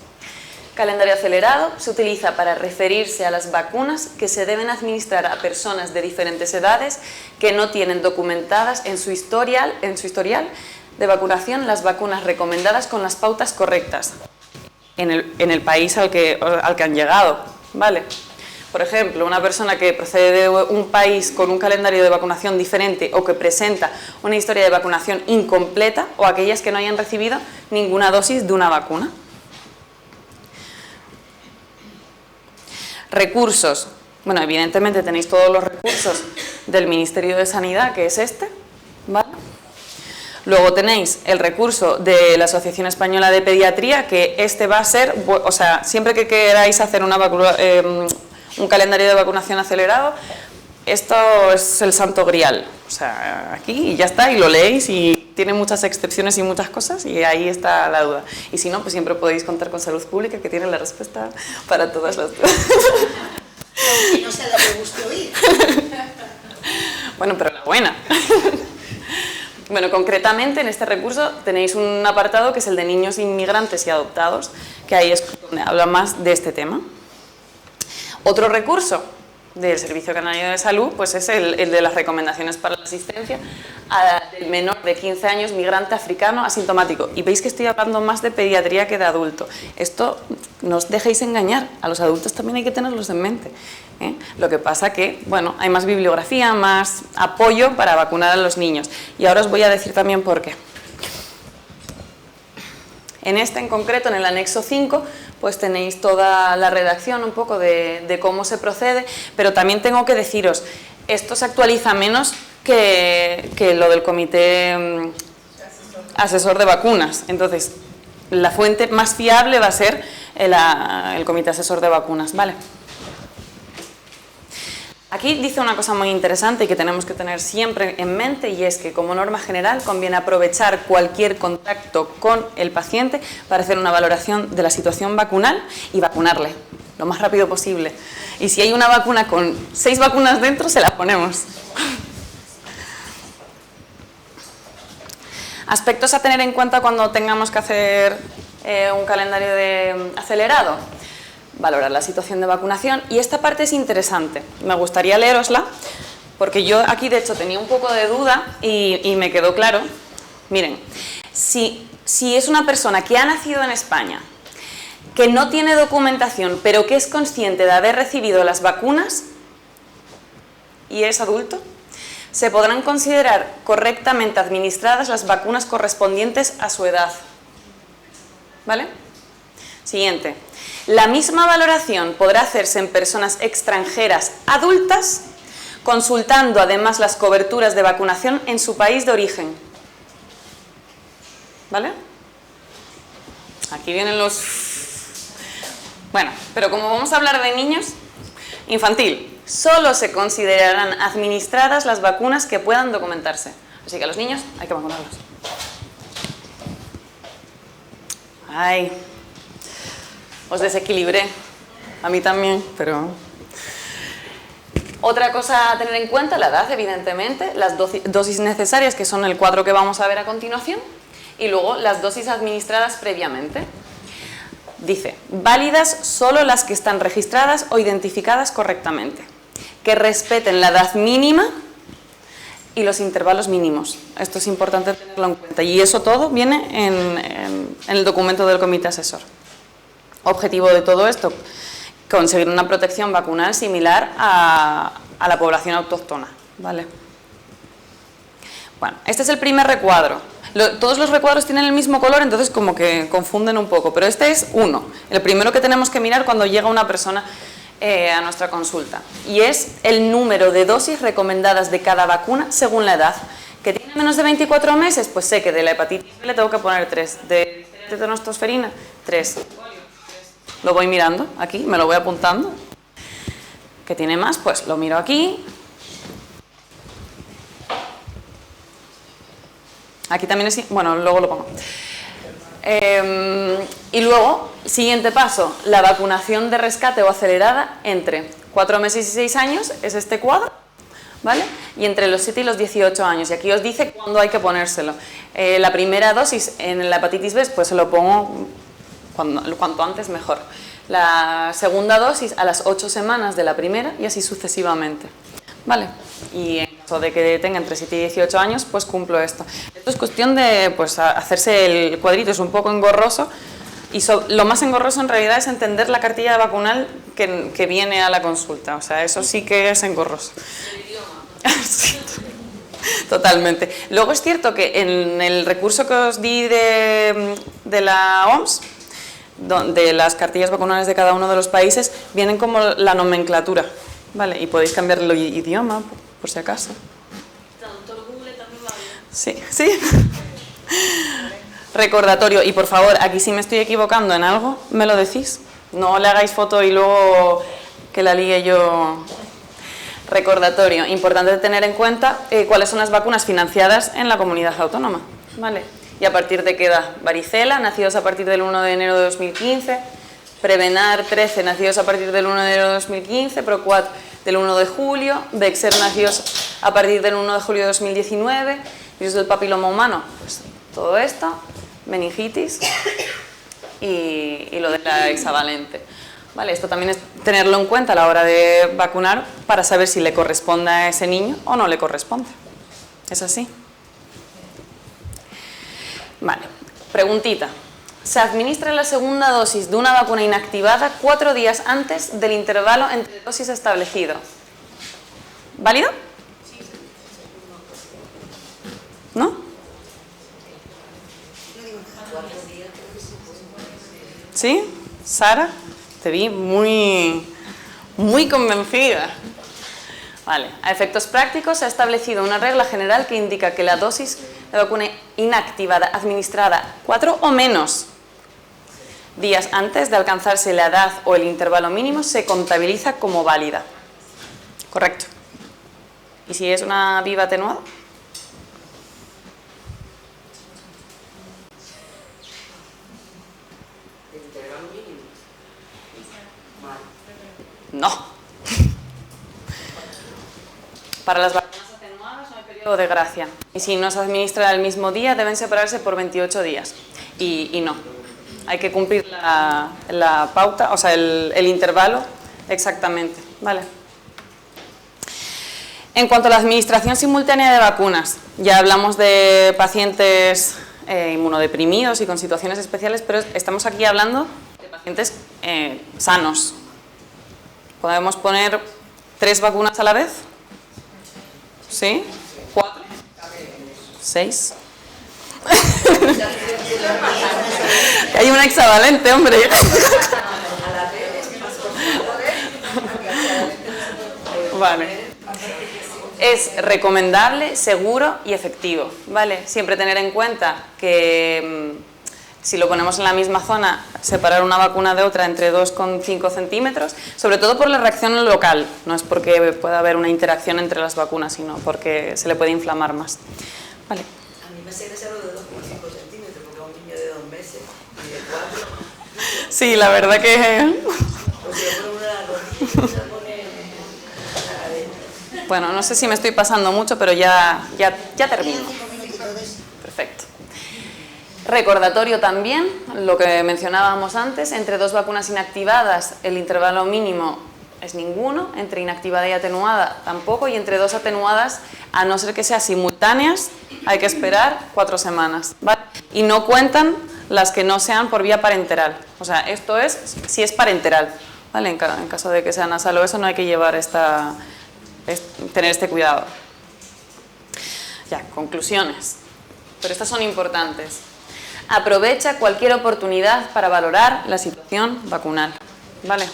Calendario acelerado se utiliza para referirse a las vacunas que se deben administrar a personas de diferentes edades que no tienen documentadas en su historial de vacunación las vacunas recomendadas con las pautas correctas en el país al que han llegado, ¿vale? Por ejemplo, una persona que procede de un país con un calendario de vacunación diferente o que presenta una historia de vacunación incompleta, o aquellas que no hayan recibido ninguna dosis de una vacuna. Recursos. Bueno, evidentemente tenéis todos los recursos del Ministerio de Sanidad, que es este, ¿vale? Luego tenéis el recurso de la Asociación Española de Pediatría, que este va a ser, o sea, siempre que queráis hacer un calendario de vacunación acelerado, esto es el santo grial, o sea, aquí y ya está, y lo leéis y tiene muchas excepciones y muchas cosas y ahí está la duda. Y si no, pues siempre podéis contar con Salud Pública, que tiene la respuesta para todas las dudas. Aunque no sea lo que guste oír. Bueno, pero la buena. Bueno, concretamente en este recurso tenéis un apartado que es el de niños inmigrantes y adoptados, que ahí es donde habla más de este tema. Otro recurso del Servicio Canario de Salud pues es el de las recomendaciones para la asistencia al menor de 15 años migrante africano asintomático. Y veis que estoy hablando más de pediatría que de adulto. Esto no os dejéis engañar, a los adultos también hay que tenerlos en mente, ¿eh? Lo que pasa que, bueno, hay más bibliografía, más apoyo para vacunar a los niños. Y ahora os voy a decir también por qué. En este en concreto, en el anexo 5, pues tenéis toda la redacción un poco de cómo se procede, pero también tengo que deciros, esto se actualiza menos que lo del comité asesor de vacunas. Entonces, la fuente más fiable va a ser el comité asesor de vacunas, ¿vale? Aquí dice una cosa muy interesante y que tenemos que tener siempre en mente, y es que como norma general conviene aprovechar cualquier contacto con el paciente para hacer una valoración de la situación vacunal y vacunarle lo más rápido posible. Y si hay una vacuna con 6 vacunas dentro, se las ponemos. Aspectos a tener en cuenta cuando tengamos que hacer un calendario acelerado. Valorar la situación de vacunación, y esta parte es interesante, me gustaría leerosla porque yo aquí de hecho tenía un poco de duda y me quedó claro. Miren, si es una persona que ha nacido en España, que no tiene documentación pero que es consciente de haber recibido las vacunas y es adulto, se podrán considerar correctamente administradas las vacunas correspondientes a su edad, ¿vale? Siguiente. La misma valoración podrá hacerse en personas extranjeras adultas, consultando además las coberturas de vacunación en su país de origen. ¿Vale? Aquí vienen los... Bueno, pero como vamos a hablar de niños, infantil, solo se considerarán administradas las vacunas que puedan documentarse. Así que a los niños hay que vacunarlos. Ay... Os desequilibré, a mí también, pero... Otra cosa a tener en cuenta, la edad, evidentemente, las dosis necesarias, que son el cuadro que vamos a ver a continuación, y luego las dosis administradas previamente. Dice, válidas solo las que están registradas o identificadas correctamente, que respeten la edad mínima y los intervalos mínimos. Esto es importante tenerlo en cuenta, y eso todo viene en el documento del comité asesor. Objetivo de todo esto, conseguir una protección vacunal similar a la población autóctona, ¿vale? Bueno, este es el primer recuadro. Todos los recuadros tienen el mismo color, entonces como que confunden un poco, pero este es uno, el primero que tenemos que mirar cuando llega una persona a nuestra consulta, y es el número de dosis recomendadas de cada vacuna según la edad. ¿Que tiene menos de 24 meses? Pues sé que de la hepatitis B le tengo que poner 3, de tetanostosferina, 3. Lo voy mirando aquí, me lo voy apuntando. ¿Qué tiene más? Pues lo miro aquí. Aquí también es... Bueno, luego lo pongo. Y luego, siguiente paso, la vacunación de rescate o acelerada entre 4 meses y 6 años, es este cuadro, ¿vale? Y entre los 7 y los 18 años. Y aquí os dice cuándo hay que ponérselo. La primera dosis en la hepatitis B, pues se lo pongo... cuanto antes mejor. La segunda dosis a las 8 semanas de la primera y así sucesivamente. ¿Vale? Y en caso de que tenga entre 7 y 18 años, pues cumplo esto. Esto es cuestión de pues, hacerse el cuadrito, es un poco engorroso. Y lo más engorroso en realidad es entender la cartilla vacunal que viene a la consulta. O sea, eso sí que es engorroso. El idioma. Sí. Totalmente. Luego es cierto que en el recurso que os di de la OMS, donde las cartillas vacunales de cada uno de los países vienen como la nomenclatura, ¿vale? Y podéis cambiar el idioma, por si acaso. Traductor Google también vale. Sí, sí. Recordatorio, y por favor, aquí si me estoy equivocando en algo, me lo decís. No le hagáis foto y luego que la ligue yo. Recordatorio, importante tener en cuenta cuáles son las vacunas financiadas en la comunidad autónoma, ¿vale? Y a partir de qué edad. Varicela, nacidos a partir del 1 de enero de 2015, Prevenar 13, nacidos a partir del 1 de enero de 2015, Proquat del 1 de julio, Bexer, nacidos a partir del 1 de julio de 2019, virus del papiloma humano, pues todo esto, meningitis y lo de la hexavalente. Vale, esto también es tenerlo en cuenta a la hora de vacunar para saber si le corresponde a ese niño o no le corresponde. ¿Es así? Vale, preguntita. Se administra la segunda dosis de una vacuna inactivada 4 días antes del intervalo entre dosis establecido. ¿Válido? ¿No? ¿Sí? ¿Sara? Te vi muy convencida. Vale. A efectos prácticos se ha establecido una regla general que indica que la dosis de vacuna inactivada administrada 4 o menos días antes de alcanzarse la edad o el intervalo mínimo se contabiliza como válida. Correcto. ¿Y si es una viva atenuada? No. Para las vacunas atenuadas no hay periodo de gracia. Y si no se administra el mismo día, deben separarse por 28 días. Y no. Hay que cumplir la pauta, o sea, el intervalo exactamente. ¿Vale? En cuanto a la administración simultánea de vacunas, ya hablamos de pacientes inmunodeprimidos y con situaciones especiales, pero estamos aquí hablando de pacientes sanos. ¿Podemos poner 3 vacunas a la vez? ¿Sí? ¿4? ¿6? Hay una hexavalente, hombre. Vale. Es recomendable, seguro y efectivo, ¿vale? Siempre tener en cuenta que si lo ponemos en la misma zona, separar una vacuna de otra entre 2,5 centímetros, sobre todo por la reacción local, no es porque pueda haber una interacción entre las vacunas, sino porque se le puede inflamar más. Vale. A mí me hace gracia lo de 2,5 centímetros, porque a un niño de 2 meses y de 4. Sí, la verdad que... Porque yo por una rodilla se pone la cadena. Bueno, no sé si me estoy pasando mucho, pero ya termino. Perfecto. Recordatorio también, lo que mencionábamos antes, entre 2 vacunas inactivadas el intervalo mínimo es ninguno, entre inactivada y atenuada tampoco, y entre 2 atenuadas, a no ser que sean simultáneas, hay que esperar 4 semanas, ¿vale? Y no cuentan las que no sean por vía parenteral, o sea, esto es si es parenteral, ¿vale? En caso de que sea nasal o eso, no hay que llevar tener este cuidado. Ya, conclusiones, pero estas son importantes. Aprovecha cualquier oportunidad para valorar la situación vacunal, ¿vale?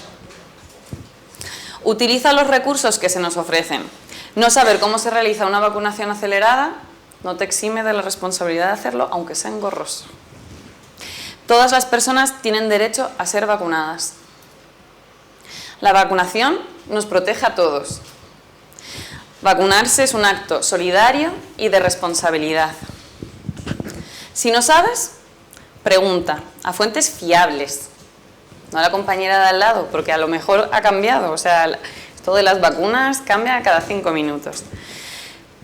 Utiliza los recursos que se nos ofrecen. No saber cómo se realiza una vacunación acelerada no te exime de la responsabilidad de hacerlo, aunque sea engorroso. Todas las personas tienen derecho a ser vacunadas. La vacunación nos protege a todos. Vacunarse es un acto solidario y de responsabilidad. Si no sabes, pregunta a fuentes fiables, no a la compañera de al lado, porque a lo mejor ha cambiado. O sea, esto de las vacunas cambia cada 5 minutos,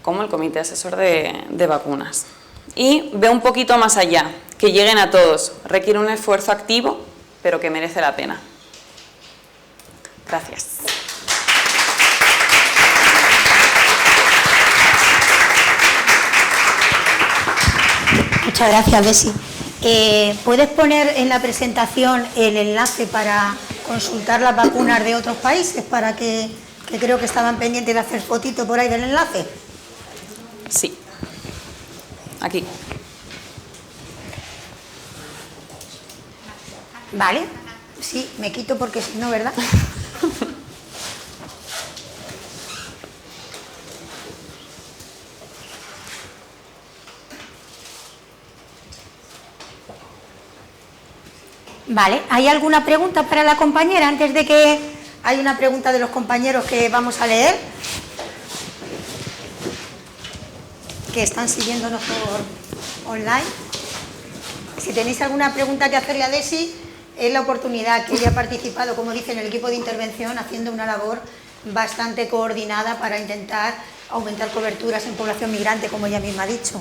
como el Comité Asesor de Vacunas. Y ve un poquito más allá, que lleguen a todos. Requiere un esfuerzo activo, pero que merece la pena. Gracias. Muchas gracias, Besi. ¿Puedes poner en la presentación el enlace para consultar las vacunas de otros países, para que creo que estaban pendientes de hacer fotito por ahí del enlace? Sí. Aquí. Vale. Sí, me quito porque si no, ¿verdad? Vale, ¿hay alguna pregunta para la compañera antes de que hay una pregunta de los compañeros que vamos a leer? Que están siguiéndonos por online. Si tenéis alguna pregunta que hacerle a Desi, es la oportunidad, que ella ha participado, como dice, en el equipo de intervención, haciendo una labor bastante coordinada para intentar aumentar coberturas en población migrante, como ella misma ha dicho.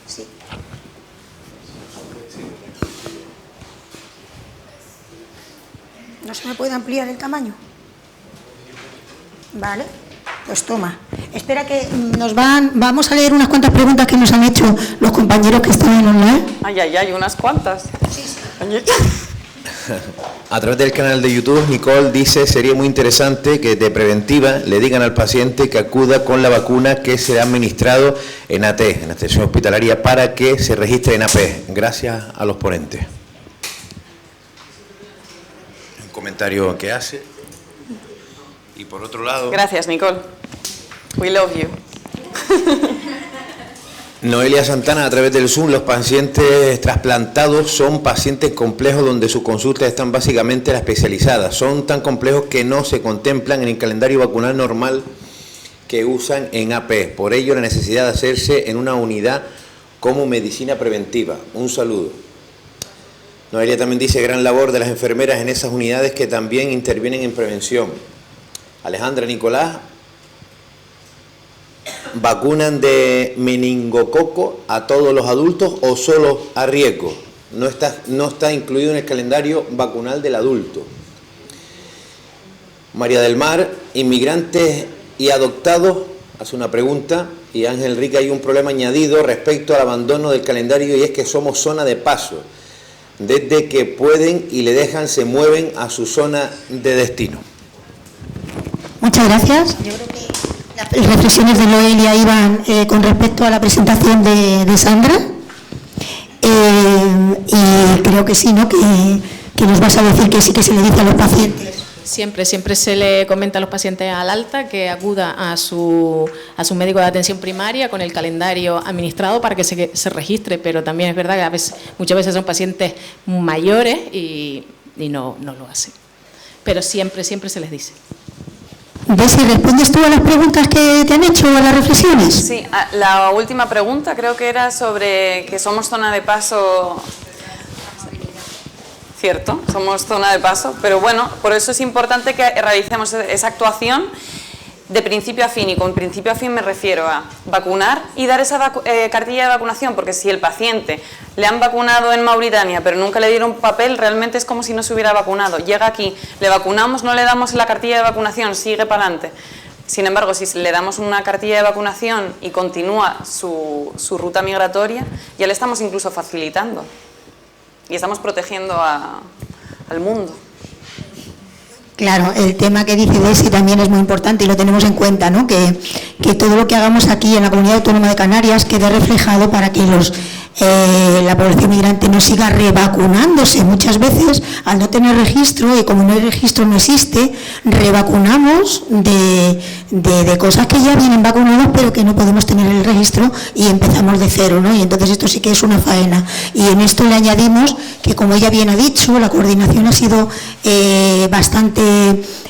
Sí. ¿No se me puede ampliar el tamaño? Vale, pues toma. Espera que vamos a leer unas cuantas preguntas que nos han hecho los compañeros que están en online. Ay, unas cuantas. Sí, sí. A través del canal de YouTube, Nicole dice: sería muy interesante que de preventiva le digan al paciente que acuda con la vacuna que se ha administrado en AT, en atención hospitalaria, para que se registre en AP. Gracias a los ponentes. Un comentario que hace. Y por otro lado... Gracias, Nicole. We love you. Noelia Santana, a través del Zoom: los pacientes trasplantados son pacientes complejos donde sus consultas están básicamente las especializadas. Son tan complejos que no se contemplan en el calendario vacunal normal que usan en AP. Por ello, la necesidad de hacerse en una unidad como medicina preventiva. Un saludo. Noelia también dice: gran labor de las enfermeras en esas unidades que también intervienen en prevención. Alejandra Nicolás: ¿vacunan de meningococo a todos los adultos o solo a riesgo? No está incluido en el calendario vacunal del adulto. María del Mar: inmigrantes y adoptados, hace una pregunta. Y Ángel Enrique: hay un problema añadido respecto al abandono del calendario, y es que somos zona de paso. Desde que pueden y le dejan, se mueven a su zona de destino. Muchas gracias. Yo creo que las reflexiones de Noelia iban con respecto a la presentación de Sandra. Y creo que sí, ¿no? Que nos vas a decir que sí que se le dice a los pacientes. Siempre se le comenta a los pacientes al alta que acuda a su médico de atención primaria con el calendario administrado para que se registre, pero también es verdad que muchas veces son pacientes mayores y no lo hacen. Pero siempre se les dice. Desi, ¿respondes tú a las preguntas que te han hecho, a las reflexiones? Sí, la última pregunta creo que era sobre que somos zona de paso. Cierto, somos zona de paso, pero bueno, por eso es importante que realicemos esa actuación de principio a fin, y con principio a fin me refiero a vacunar y dar esa cartilla de vacunación, porque si el paciente le han vacunado en Mauritania pero nunca le dieron papel, realmente es como si no se hubiera vacunado. Llega aquí, le vacunamos, no le damos la cartilla de vacunación, sigue para adelante. Sin embargo, si le damos una cartilla de vacunación y continúa su ruta migratoria, ya le estamos incluso facilitando y estamos protegiendo al mundo. Claro, el tema que dice Desi también es muy importante y lo tenemos en cuenta, ¿no? Que todo lo que hagamos aquí en la Comunidad Autónoma de Canarias quede reflejado para que la población migrante no siga revacunándose. Muchas veces, al no tener registro, y como no hay registro no existe, revacunamos de cosas que ya vienen vacunadas pero que no podemos tener el registro y empezamos de cero, ¿no? Y entonces esto sí que es una faena. Y en esto le añadimos que, como ella bien ha dicho, la coordinación ha sido bastante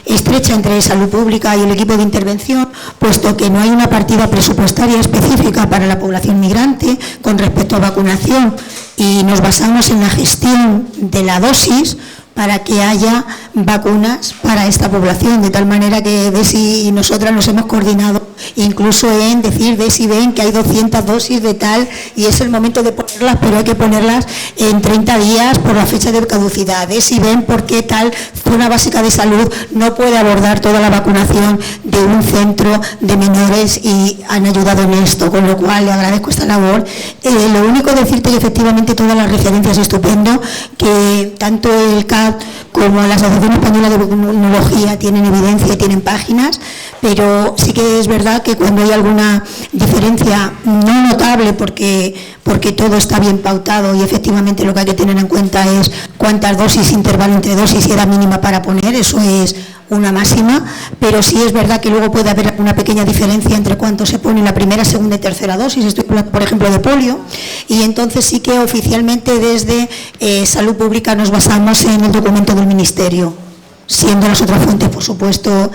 estrecha entre Salud Pública y el equipo de intervención, puesto que no hay una partida presupuestaria específica para la población migrante con respecto a vacunación, y nos basamos en la gestión de la dosis para que haya vacunas para esta población, de tal manera que Desi y nosotras nos hemos coordinado incluso en decir: Desi, ven que hay 200 dosis de tal y es el momento de ponerlas, pero hay que ponerlas en 30 días por la fecha de caducidad. Desi, ven por qué tal zona básica de salud no puede abordar toda la vacunación de un centro de menores, y han ayudado en esto, con lo cual le agradezco esta labor. Lo único decirte que efectivamente todas las referencias estupendo, que tanto el CAP Salud como la Asociación Española de Vacunología tienen evidencia y tienen páginas, pero sí que es verdad que cuando hay alguna diferencia no notable, porque todo está bien pautado y efectivamente lo que hay que tener en cuenta es cuántas dosis, intervalo entre dosis y edad mínima para poner, eso es una máxima, pero sí es verdad que luego puede haber una pequeña diferencia entre cuánto se pone en la primera, segunda y tercera dosis. Estoy hablando, por ejemplo, de polio, y entonces sí que oficialmente desde Salud Pública nos basamos en el documento del Ministerio, siendo las otras fuentes, por supuesto,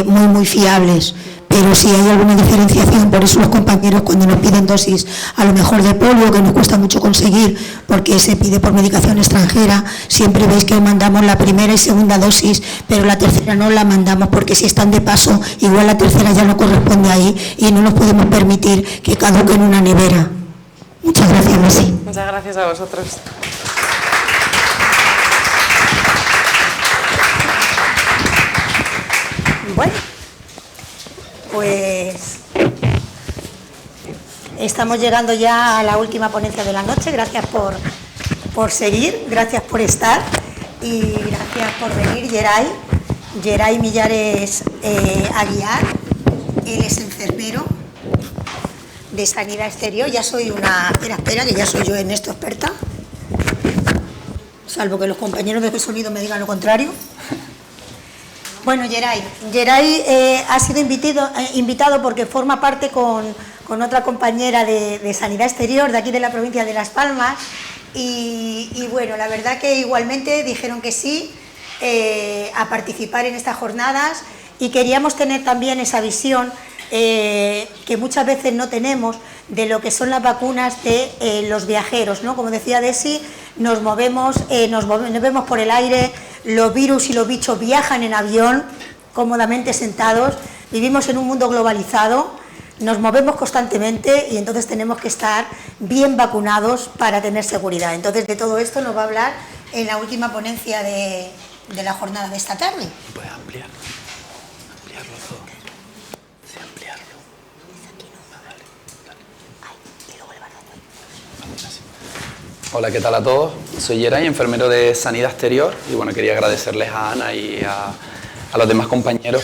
muy fiables. Pero si hay alguna diferenciación, por eso los compañeros cuando nos piden dosis, a lo mejor de polio, que nos cuesta mucho conseguir porque se pide por medicación extranjera, siempre veis que mandamos la primera y segunda dosis, pero la tercera no la mandamos porque si están de paso, igual la tercera ya no corresponde ahí y no nos podemos permitir que caduque en una nevera. Muchas gracias, Messi. Muchas gracias a vosotros. Bueno. Pues estamos llegando ya a la última ponencia de la noche. Gracias por seguir, gracias por estar y gracias por venir, Geray Millares Aguiar. Él es enfermero de Sanidad Exterior. Ya soy espera, que ya soy yo en esto experta, salvo que los compañeros de sonido me digan lo contrario. Bueno, Geray ha sido invitado porque forma parte con otra compañera de Sanidad Exterior de aquí de la provincia de Las Palmas y bueno, la verdad que igualmente dijeron que sí a participar en estas jornadas y queríamos tener también esa visión que muchas veces no tenemos de lo que son las vacunas de los viajeros, ¿no? Como decía Desi, nos movemos por el aire, los virus y los bichos viajan en avión, cómodamente sentados, vivimos en un mundo globalizado, nos movemos constantemente y entonces tenemos que estar bien vacunados para tener seguridad. Entonces de todo esto nos va a hablar en la última ponencia de la jornada de esta tarde. ¿Puedes ampliarlo todo? Sí, ampliarlo. Hola, ¿qué tal a todos? Soy Geray, enfermero de Sanidad Exterior y bueno, quería agradecerles a Ana y a los demás compañeros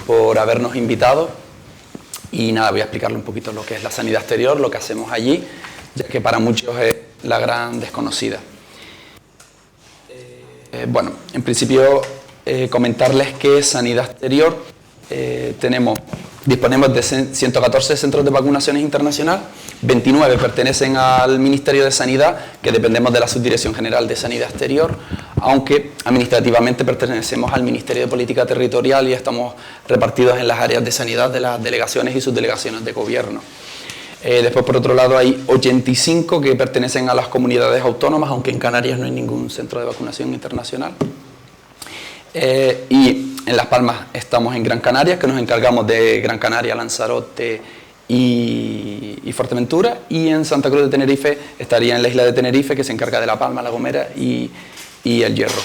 por habernos invitado y nada, voy a explicarles un poquito lo que es la Sanidad Exterior, lo que hacemos allí, ya que para muchos es la gran desconocida. Bueno, en principio comentarles que Sanidad Exterior disponemos de 114 centros de vacunaciones internacional, 29 pertenecen al Ministerio de Sanidad, que dependemos de la Subdirección General de Sanidad Exterior, aunque administrativamente pertenecemos al Ministerio de Política Territorial y estamos repartidos en las áreas de sanidad de las delegaciones y subdelegaciones de gobierno. Después, por otro lado, hay 85 que pertenecen a las comunidades autónomas, aunque en Canarias no hay ningún centro de vacunación internacional. Y en Las Palmas estamos en Gran Canaria, que nos encargamos de Gran Canaria, Lanzarote y Fuerteventura, y en Santa Cruz de Tenerife estaría en la isla de Tenerife, que se encarga de La Palma, La Gomera y El Hierro.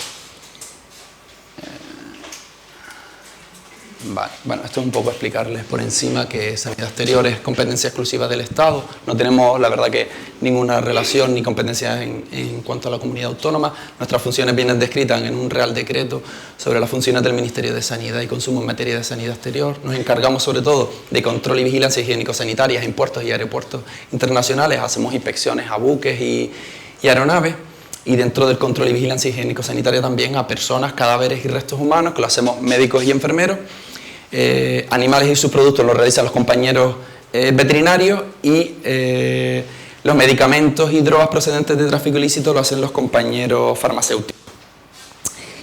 Vale. Bueno, esto es un poco explicarles por encima que Sanidad Exterior es competencia exclusiva del Estado. No tenemos, la verdad, que ninguna relación ni competencia en cuanto a la comunidad autónoma. Nuestras funciones vienen descritas en un Real Decreto sobre las funciones del Ministerio de Sanidad y Consumo en materia de Sanidad Exterior. Nos encargamos sobre todo de control y vigilancia higiénico-sanitarias en puertos y aeropuertos internacionales. Hacemos inspecciones a buques y aeronaves. Y dentro del control y vigilancia higiénico-sanitaria también a personas, cadáveres y restos humanos, que lo hacemos médicos y enfermeros. Animales y sus productos los realizan los compañeros veterinarios y los medicamentos y drogas procedentes de tráfico ilícito lo hacen los compañeros farmacéuticos.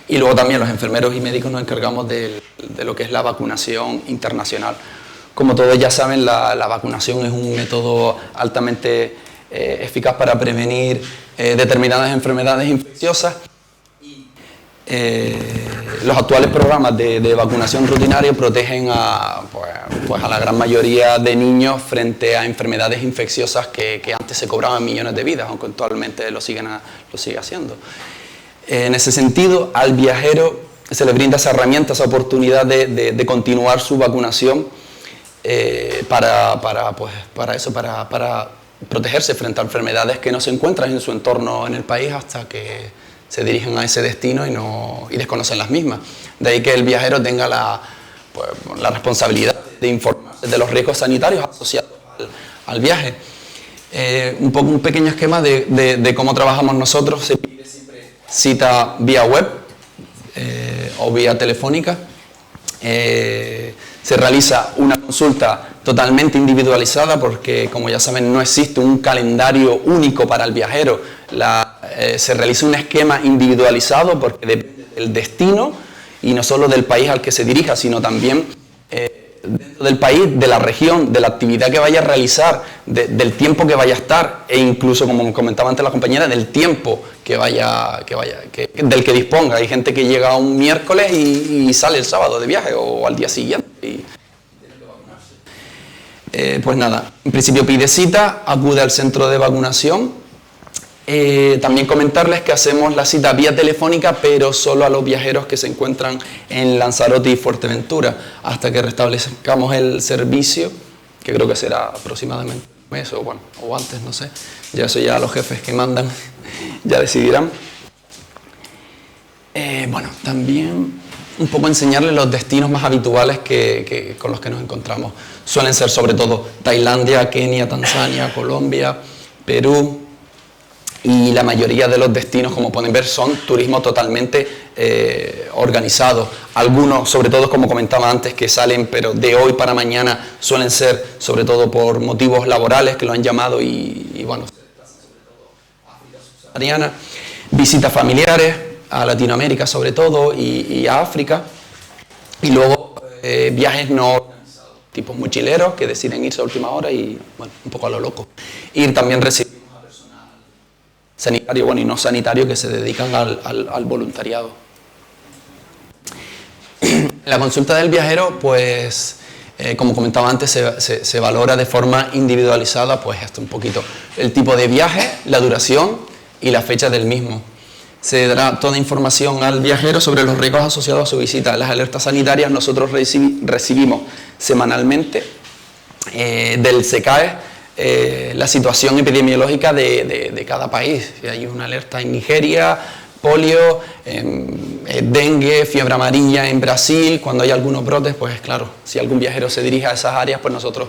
Y luego también los enfermeros y médicos nos encargamos de lo que es la vacunación internacional. Como todos ya saben, la vacunación es un método altamente eficaz para prevenir determinadas enfermedades infecciosas. Los actuales programas de vacunación rutinaria protegen a la gran mayoría de niños frente a enfermedades infecciosas que antes se cobraban millones de vidas, aunque actualmente lo sigue haciendo. En ese sentido, al viajero se le brinda esa herramienta, esa oportunidad de continuar su vacunación para protegerse frente a enfermedades que no se encuentran en su entorno en el país hasta que se dirigen a ese destino y desconocen las mismas. De ahí que el viajero tenga la responsabilidad de informarse de los riesgos sanitarios asociados al viaje. Un pequeño esquema de cómo trabajamos nosotros. Se pide siempre cita vía web o vía telefónica. Se realiza una consulta totalmente individualizada porque, como ya saben, no existe un calendario único para el viajero. Se realiza un esquema individualizado porque depende del destino y no solo del país al que se dirija, sino también dentro del país, de la región, de la actividad que vaya a realizar, del tiempo que vaya a estar e incluso, como comentaba antes la compañera, del tiempo del que disponga. Hay gente que llega un miércoles y sale el sábado de viaje o al día siguiente y tiene que vacunarse. Pues nada, en principio pide cita, acude al centro de vacunación. También comentarles que hacemos la cita vía telefónica, pero solo a los viajeros que se encuentran en Lanzarote y Fuerteventura, hasta que restablezcamos el servicio, que creo que será aproximadamente un mes o antes, no sé. Ya eso ya los jefes que mandan ya decidirán. También un poco enseñarles los destinos más habituales con los que nos encontramos. Suelen ser sobre todo Tailandia, Kenia, Tanzania, Colombia, Perú. Y la mayoría de los destinos, como pueden ver, son turismo totalmente organizado. Algunos, sobre todo, como comentaba antes, que salen, pero de hoy para mañana, suelen ser, sobre todo, por motivos laborales, que lo han llamado, se desplazan sobre todo a África subsahariana. Visitas familiares a Latinoamérica, sobre todo, y a África. Y luego, viajes no organizados, tipos mochileros, que deciden irse a última hora y, un poco a lo loco. Ir también recibimos sanitario, y no sanitario, que se dedican al voluntariado. La consulta del viajero, pues, como comentaba antes, se valora de forma individualizada, pues, un poquito el tipo de viaje, la duración y la fecha del mismo. Se dará toda información al viajero sobre los riesgos asociados a su visita. Las alertas sanitarias nosotros recibimos semanalmente del SECAE, la situación epidemiológica de cada país. Si hay una alerta en Nigeria, polio, dengue, fiebre amarilla en Brasil, cuando hay algunos brotes, pues claro, si algún viajero se dirige a esas áreas, pues nosotros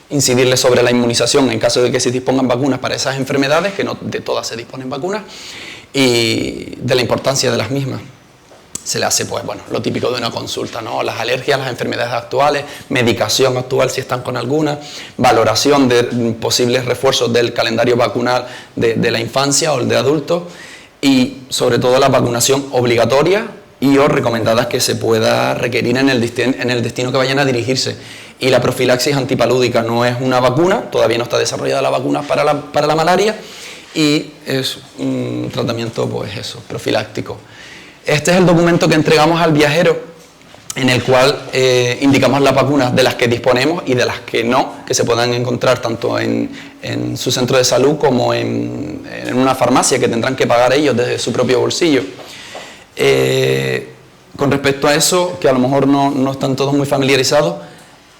incidirle sobre la inmunización en caso de que se dispongan vacunas para esas enfermedades, que no de todas se disponen vacunas, y de la importancia de las mismas. Se le hace, lo típico de una consulta, ¿no? Las alergias, las enfermedades actuales, medicación actual si están con alguna, valoración de posibles refuerzos del calendario vacunal de la infancia o el de adultos y, sobre todo, la vacunación obligatoria y o recomendadas que se pueda requerir en el destino que vayan a dirigirse. Y la profilaxis antipalúdica no es una vacuna, todavía no está desarrollada la vacuna para la malaria y es un tratamiento, profiláctico. Este es el documento que entregamos al viajero, en el cual indicamos las vacunas de las que disponemos y de las que no, que se puedan encontrar tanto en su centro de salud como en una farmacia, que tendrán que pagar ellos desde su propio bolsillo. Con respecto a eso, que a lo mejor no están todos muy familiarizados,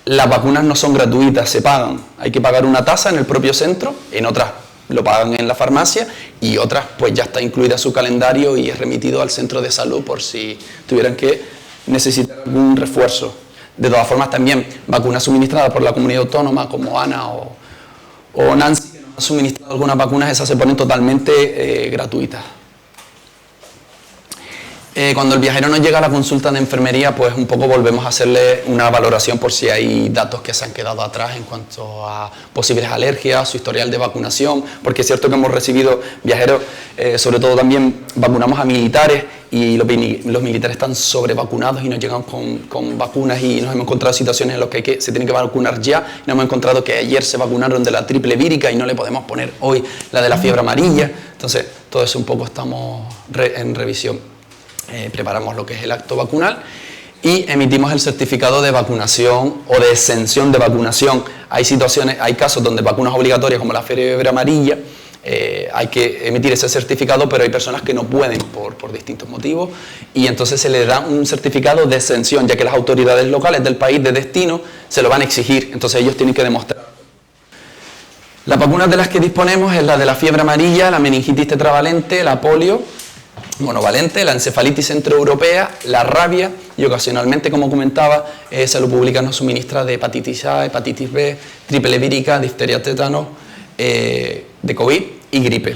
las vacunas no son gratuitas, se pagan. Hay que pagar una tasa en el propio centro, en otras lo pagan en la farmacia y otras pues ya está incluida su calendario y es remitido al centro de salud por si tuvieran que necesitar algún refuerzo. De todas formas, también vacunas suministradas por la comunidad autónoma como Ana o Nancy, que nos han suministrado algunas vacunas, esas se ponen totalmente gratuitas. Cuando el viajero nos llega a la consulta de enfermería, pues un poco volvemos a hacerle una valoración por si hay datos que se han quedado atrás en cuanto a posibles alergias, su historial de vacunación, porque es cierto que hemos recibido viajeros, sobre todo también vacunamos a militares y los militares están sobrevacunados y nos llegan con vacunas y nos hemos encontrado situaciones en las que se tienen que vacunar ya. Nos hemos encontrado que ayer se vacunaron de la triple vírica y no le podemos poner hoy la de la fiebre amarilla. Entonces, todo eso un poco estamos en revisión. Preparamos lo que es el acto vacunal y emitimos el certificado de vacunación o de exención de vacunación. Hay casos donde vacunas obligatorias como la fiebre amarilla, hay que emitir ese certificado, pero hay personas que no pueden por distintos motivos y entonces se le da un certificado de exención, ya que las autoridades locales del país de destino se lo van a exigir, entonces ellos tienen que demostrar. Las vacunas de las que disponemos es la de la fiebre amarilla, la meningitis tetravalente, la polio monovalente, la encefalitis centroeuropea, la rabia y ocasionalmente, como comentaba, Salud Pública nos suministra de hepatitis A, hepatitis B, triple vírica, difteria, tétano, de COVID y gripe.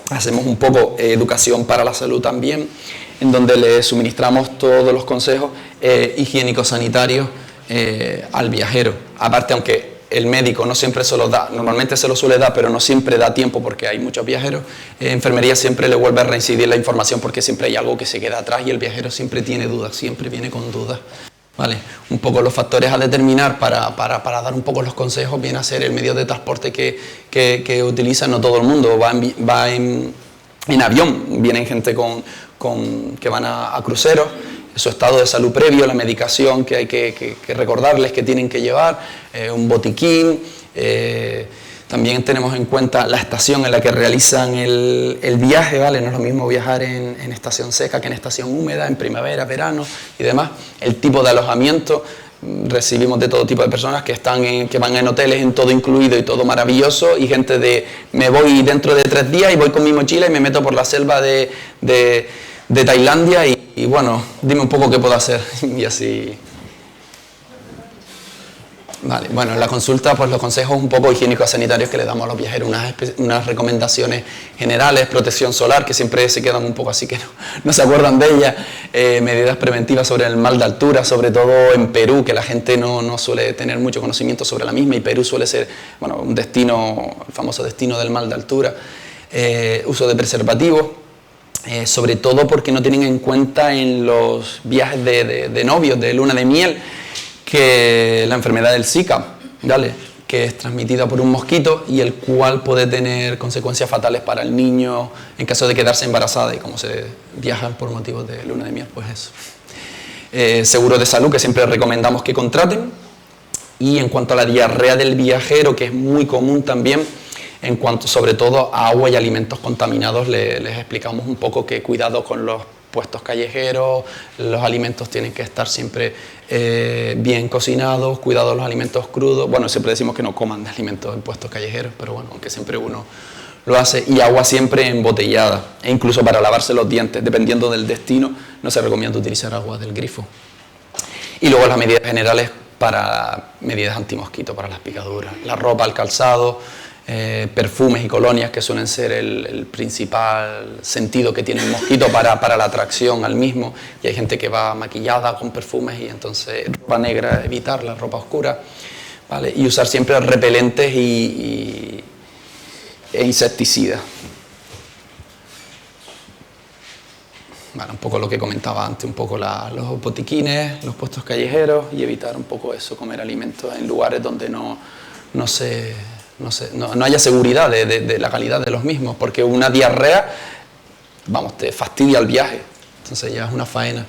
Hacemos un poco educación para la salud también, en donde le suministramos todos los consejos higiénicos sanitarios al viajero. Aparte, aunque el médico no siempre se los da, normalmente se lo suele dar, pero no siempre da tiempo porque hay muchos viajeros, enfermería siempre le vuelve a reincidir la información porque siempre hay algo que se queda atrás y el viajero siempre tiene dudas, siempre viene con dudas. Vale, un poco los factores a determinar para dar un poco los consejos viene a ser el medio de transporte que utiliza. No todo el mundo va en avión, vienen gente que van a cruceros, su estado de salud previo, la medicación que hay que recordarles que tienen que llevar, un botiquín. También tenemos en cuenta la estación en la que realizan el viaje, ¿vale? No es lo mismo viajar en estación seca que en estación húmeda, en primavera, verano y demás. El tipo de alojamiento, recibimos de todo tipo de personas que van en hoteles en todo incluido y todo maravilloso, y gente de me voy dentro de 3 días y voy con mi mochila y me meto por la selva de Tailandia y bueno, dime un poco qué puedo hacer y así. Vale, bueno, en la consulta pues los consejos un poco higiénicos sanitarios que le damos a los viajeros, unas recomendaciones generales, protección solar, que siempre se quedan un poco así que no se acuerdan de ellas, medidas preventivas sobre el mal de altura, sobre todo en Perú, que la gente no suele tener mucho conocimiento sobre la misma, y Perú suele ser, bueno, un destino, el famoso destino del mal de altura, uso de preservativos, sobre todo porque no tienen en cuenta en los viajes de novios, de luna de miel, que la enfermedad del Zika, ¿vale? Que es transmitida por un mosquito y el cual puede tener consecuencias fatales para el niño en caso de quedarse embarazada, y como se viaja por motivos de luna de miel, pues eso. Seguro de salud, que siempre recomendamos que contraten. Y en cuanto a la diarrea del viajero, que es muy común también, en cuanto sobre todo a agua y alimentos contaminados, les explicamos un poco que cuidado con los puestos callejeros, los alimentos tienen que estar siempre bien cocinados, cuidado los alimentos crudos. Bueno, siempre decimos que no coman de alimentos en puestos callejeros, pero bueno, aunque siempre uno lo hace. Y agua siempre embotellada, e incluso para lavarse los dientes, dependiendo del destino, no se recomienda utilizar agua del grifo. Y luego las medidas generales para medidas antimosquito, para las picaduras, la ropa, el calzado, perfumes y colonias, que suelen ser el principal sentido que tiene el mosquito para la atracción al mismo, y hay gente que va maquillada con perfumes, y entonces ropa negra evitar, la ropa oscura, ¿vale? Y usar siempre repelentes e insecticidas. Bueno, un poco lo que comentaba antes, un poco los botiquines, los puestos callejeros, y evitar un poco eso, comer alimentos en lugares donde no haya seguridad de la calidad de los mismos, porque una diarrea, vamos, te fastidia el viaje, entonces ya es una faena.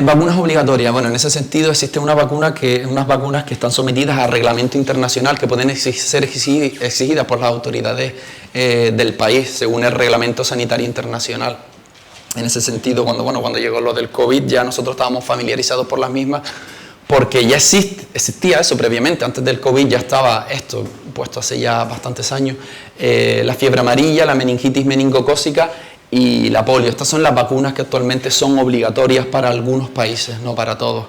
Vacunas obligatorias. Bueno, en ese sentido existe unas vacunas que están sometidas a reglamento internacional, que pueden ser exigidas por las autoridades del país, según el reglamento sanitario internacional. En ese sentido, cuando llegó lo del COVID, ya nosotros estábamos familiarizados por las mismas, porque ya existía eso previamente. Antes del COVID ya estaba esto puesto hace ya bastantes años, la fiebre amarilla, la meningitis meningocócica y la polio. Estas son las vacunas que actualmente son obligatorias para algunos países, no para todos.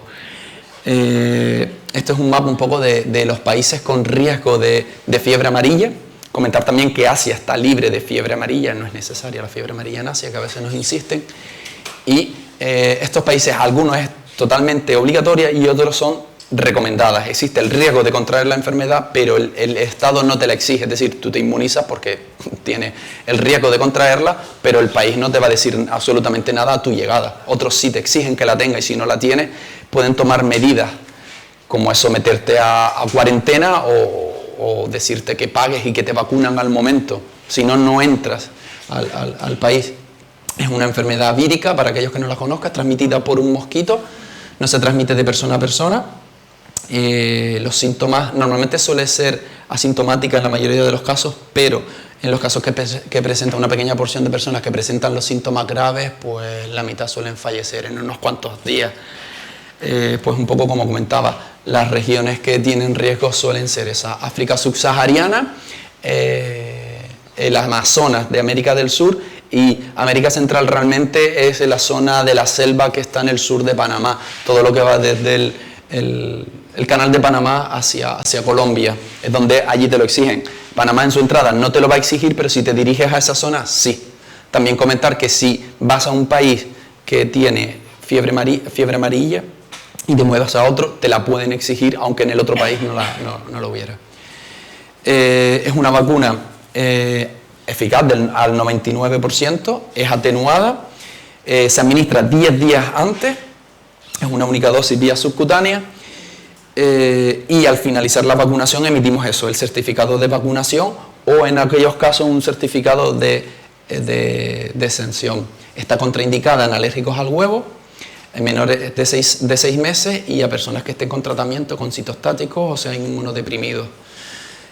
Esto es un mapa un poco de los países con riesgo de fiebre amarilla. Comentar también que Asia está libre de fiebre amarilla, no es necesaria la fiebre amarilla en Asia, que a veces nos insisten. Y estos países, algunos es totalmente obligatoria y otros son recomendadas. Existe el riesgo de contraer la enfermedad, pero el Estado no te la exige, es decir, tú te inmunizas porque tienes el riesgo de contraerla, pero el país no te va a decir absolutamente nada a tu llegada. Otros sí te exigen que la tengas, y si no la tienes, pueden tomar medidas, como es someterte a cuarentena o decirte que pagues y que te vacunan al momento, si no, no entras al país. Es una enfermedad vírica, para aquellos que no la conozcan, transmitida por un mosquito, no se transmite de persona a persona. Los síntomas normalmente suelen ser asintomáticas en la mayoría de los casos, pero en los casos que presenta una pequeña porción de personas que presentan los síntomas graves, pues la mitad suelen fallecer en unos cuantos días. Pues un poco como comentaba, las regiones que tienen riesgo suelen ser esa África subsahariana, el Amazonas de América del Sur, y América Central realmente es la zona de la selva que está en el sur de Panamá, todo lo que va desde el canal de Panamá hacia Colombia, es donde allí te lo exigen. Panamá en su entrada no te lo va a exigir, pero si te diriges a esa zona, sí. También comentar que si vas a un país que tiene fiebre amarilla y te muevas a otro, te la pueden exigir, aunque en el otro país no lo hubiera. Es una vacuna eficaz al 99%, es atenuada, se administra 10 días antes, es una única dosis vía subcutánea, y al finalizar la vacunación emitimos eso, el certificado de vacunación, o en aquellos casos un certificado de exención. Está contraindicada en alérgicos al huevo, en menores de 6 meses y a personas que estén con tratamiento con citostáticos o sean inmunodeprimidos.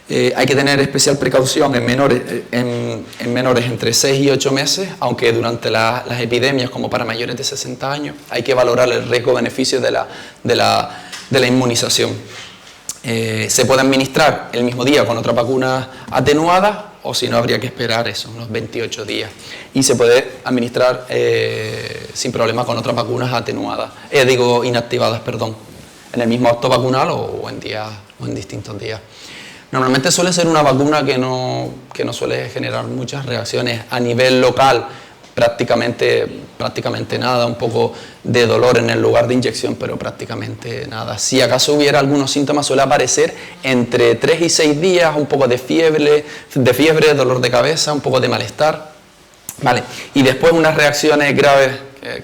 Hay que tener especial precaución en menores entre 6 y 8 meses, aunque durante las epidemias, como para mayores de 60 años, hay que valorar el riesgo-beneficio de la inmunización. Se puede administrar el mismo día con otra vacuna atenuada, o si no, habría que esperar eso, unos 28 días. Y se puede administrar sin problema con otras vacunas atenuadas, inactivadas, perdón, en el mismo acto vacunal o en distintos días. Normalmente suele ser una vacuna que no suele generar muchas reacciones a nivel local, prácticamente nada, un poco de dolor en el lugar de inyección, pero prácticamente nada. Si acaso hubiera algunos síntomas, suele aparecer entre 3 y 6 días, un poco de fiebre, dolor de cabeza, un poco de malestar, ¿vale? Y después unas reacciones graves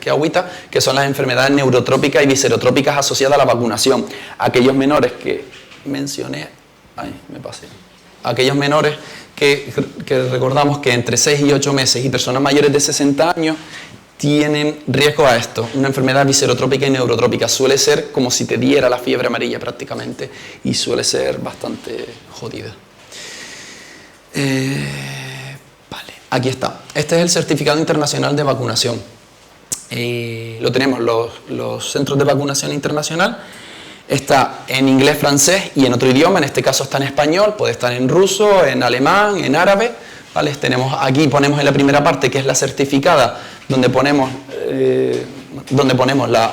que agüita, que son las enfermedades neurotrópicas y viscerotrópicas asociadas a la vacunación. Aquellos menores que mencioné, aquellos menores que recordamos que entre 6 y 8 meses y personas mayores de 60 años tienen riesgo a esto, una enfermedad viscerotrópica y neurotrópica. Suele ser como si te diera la fiebre amarilla prácticamente y suele ser bastante jodida. Vale, aquí está. Este es el Certificado Internacional de Vacunación. Lo tenemos los centros de vacunación internacional. Está en inglés, francés y en otro idioma, en este caso está en español, puede estar en ruso, en alemán, en árabe, ¿vale? Aquí ponemos en la primera parte, que es la certificada, donde ponemos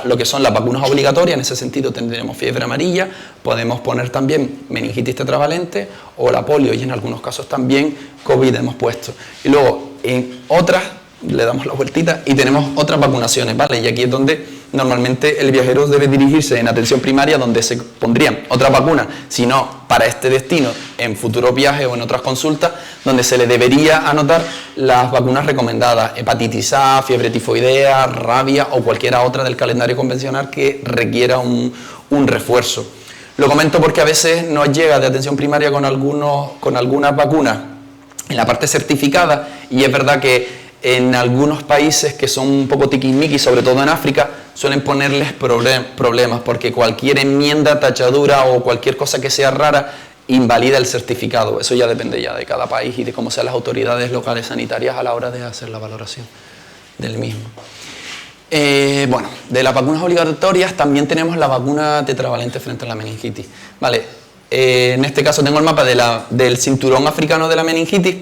lo que son las vacunas obligatorias. En ese sentido tendremos fiebre amarilla, podemos poner también meningitis tetravalente o la polio, y en algunos casos también COVID hemos puesto. Y luego en otras le damos la vueltita y tenemos otras vacunaciones, ¿vale? Y aquí es donde normalmente el viajero debe dirigirse en atención primaria, donde se pondrían otras vacunas, si no para este destino, en futuros viajes o en otras consultas, donde se le debería anotar las vacunas recomendadas: hepatitis A, fiebre tifoidea, rabia o cualquiera otra del calendario convencional que requiera un refuerzo. Lo comento porque a veces nos llega de atención primaria con algunas vacunas en la parte certificada, y es verdad que en algunos países que son un poco tiquismiquis, sobre todo en África, suelen ponerles problemas, porque cualquier enmienda, tachadura o cualquier cosa que sea rara invalida el certificado. Eso ya depende ya de cada país y de cómo sean las autoridades locales sanitarias a la hora de hacer la valoración del mismo. Bueno, de las vacunas obligatorias también tenemos la vacuna tetravalente frente a la meningitis. Vale, en este caso tengo el mapa del cinturón africano de la meningitis.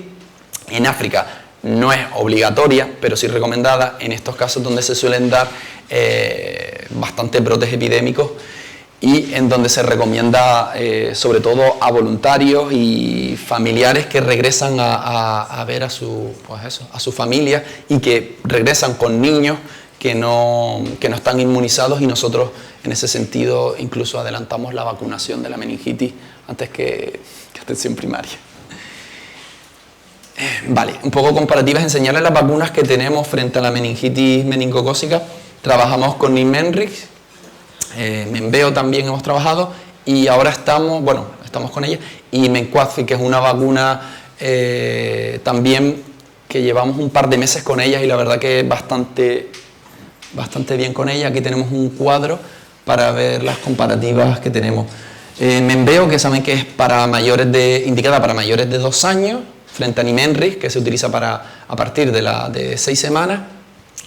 En África no es obligatoria, pero sí recomendada en estos casos donde se suelen dar bastantes brotes epidémicos y en donde se recomienda sobre todo a voluntarios y familiares que regresan a ver a su familia y que regresan con niños que no están inmunizados, y nosotros en ese sentido incluso adelantamos la vacunación de la meningitis antes que atención primaria. Vale, un poco comparativas, enseñarles las vacunas que tenemos frente a la meningitis meningocócica. Trabajamos con Nimenrix, Menveo también hemos trabajado, y ahora estamos con ella, y Mencuafi, que es una vacuna también que llevamos un par de meses con ella, y la verdad que es bastante bien con ella. Aquí tenemos un cuadro para ver las comparativas que tenemos. Menveo, que saben que es indicada para mayores de 2 años, frente a Nimenrix, que se utiliza a partir de 6 semanas,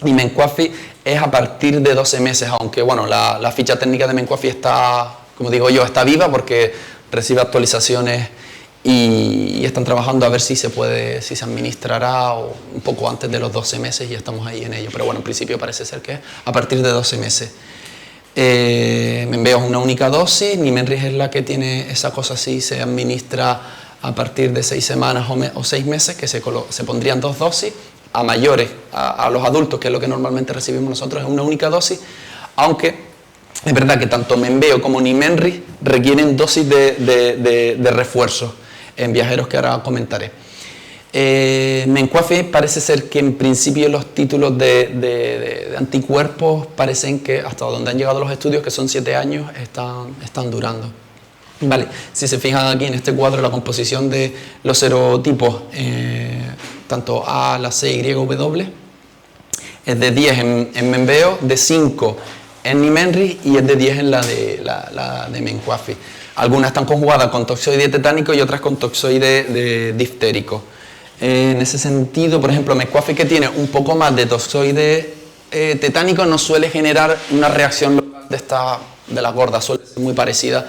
y Mencuafi es a partir de 12 meses, aunque bueno, la ficha técnica de Mencuafi está como digo yo, está viva porque recibe actualizaciones y están trabajando a ver si se administrará o un poco antes de los 12 meses y estamos ahí en ello. Pero bueno, en principio parece ser que es a partir de 12 meses. Menveo es una única dosis, Nimenrix es la que tiene esa cosa así, se administra a partir de 6 semanas o 6 meses, que se pondrían 2 dosis. A mayores, a los adultos, que es lo que normalmente recibimos nosotros, es una única dosis, aunque es verdad que tanto Menveo como Nimenrix requieren dosis de refuerzo en viajeros que ahora comentaré. Mencuafi parece ser que en principio los títulos de anticuerpos parecen que hasta donde han llegado los estudios, que son 7 años, están durando. Vale, si se fijan aquí en este cuadro, la composición de los serotipos, tanto A, la C, Y, W, es de 10 en Menveo, de 5 en Nimenrix y es de 10 en la de Mencuafi. Algunas están conjugadas con toxoide tetánico y otras con toxoide diftérico. En ese sentido, por ejemplo, Mencuafi, que tiene un poco más de toxoide tetánico, no suele generar una reacción local de la gorda, suele ser muy parecida.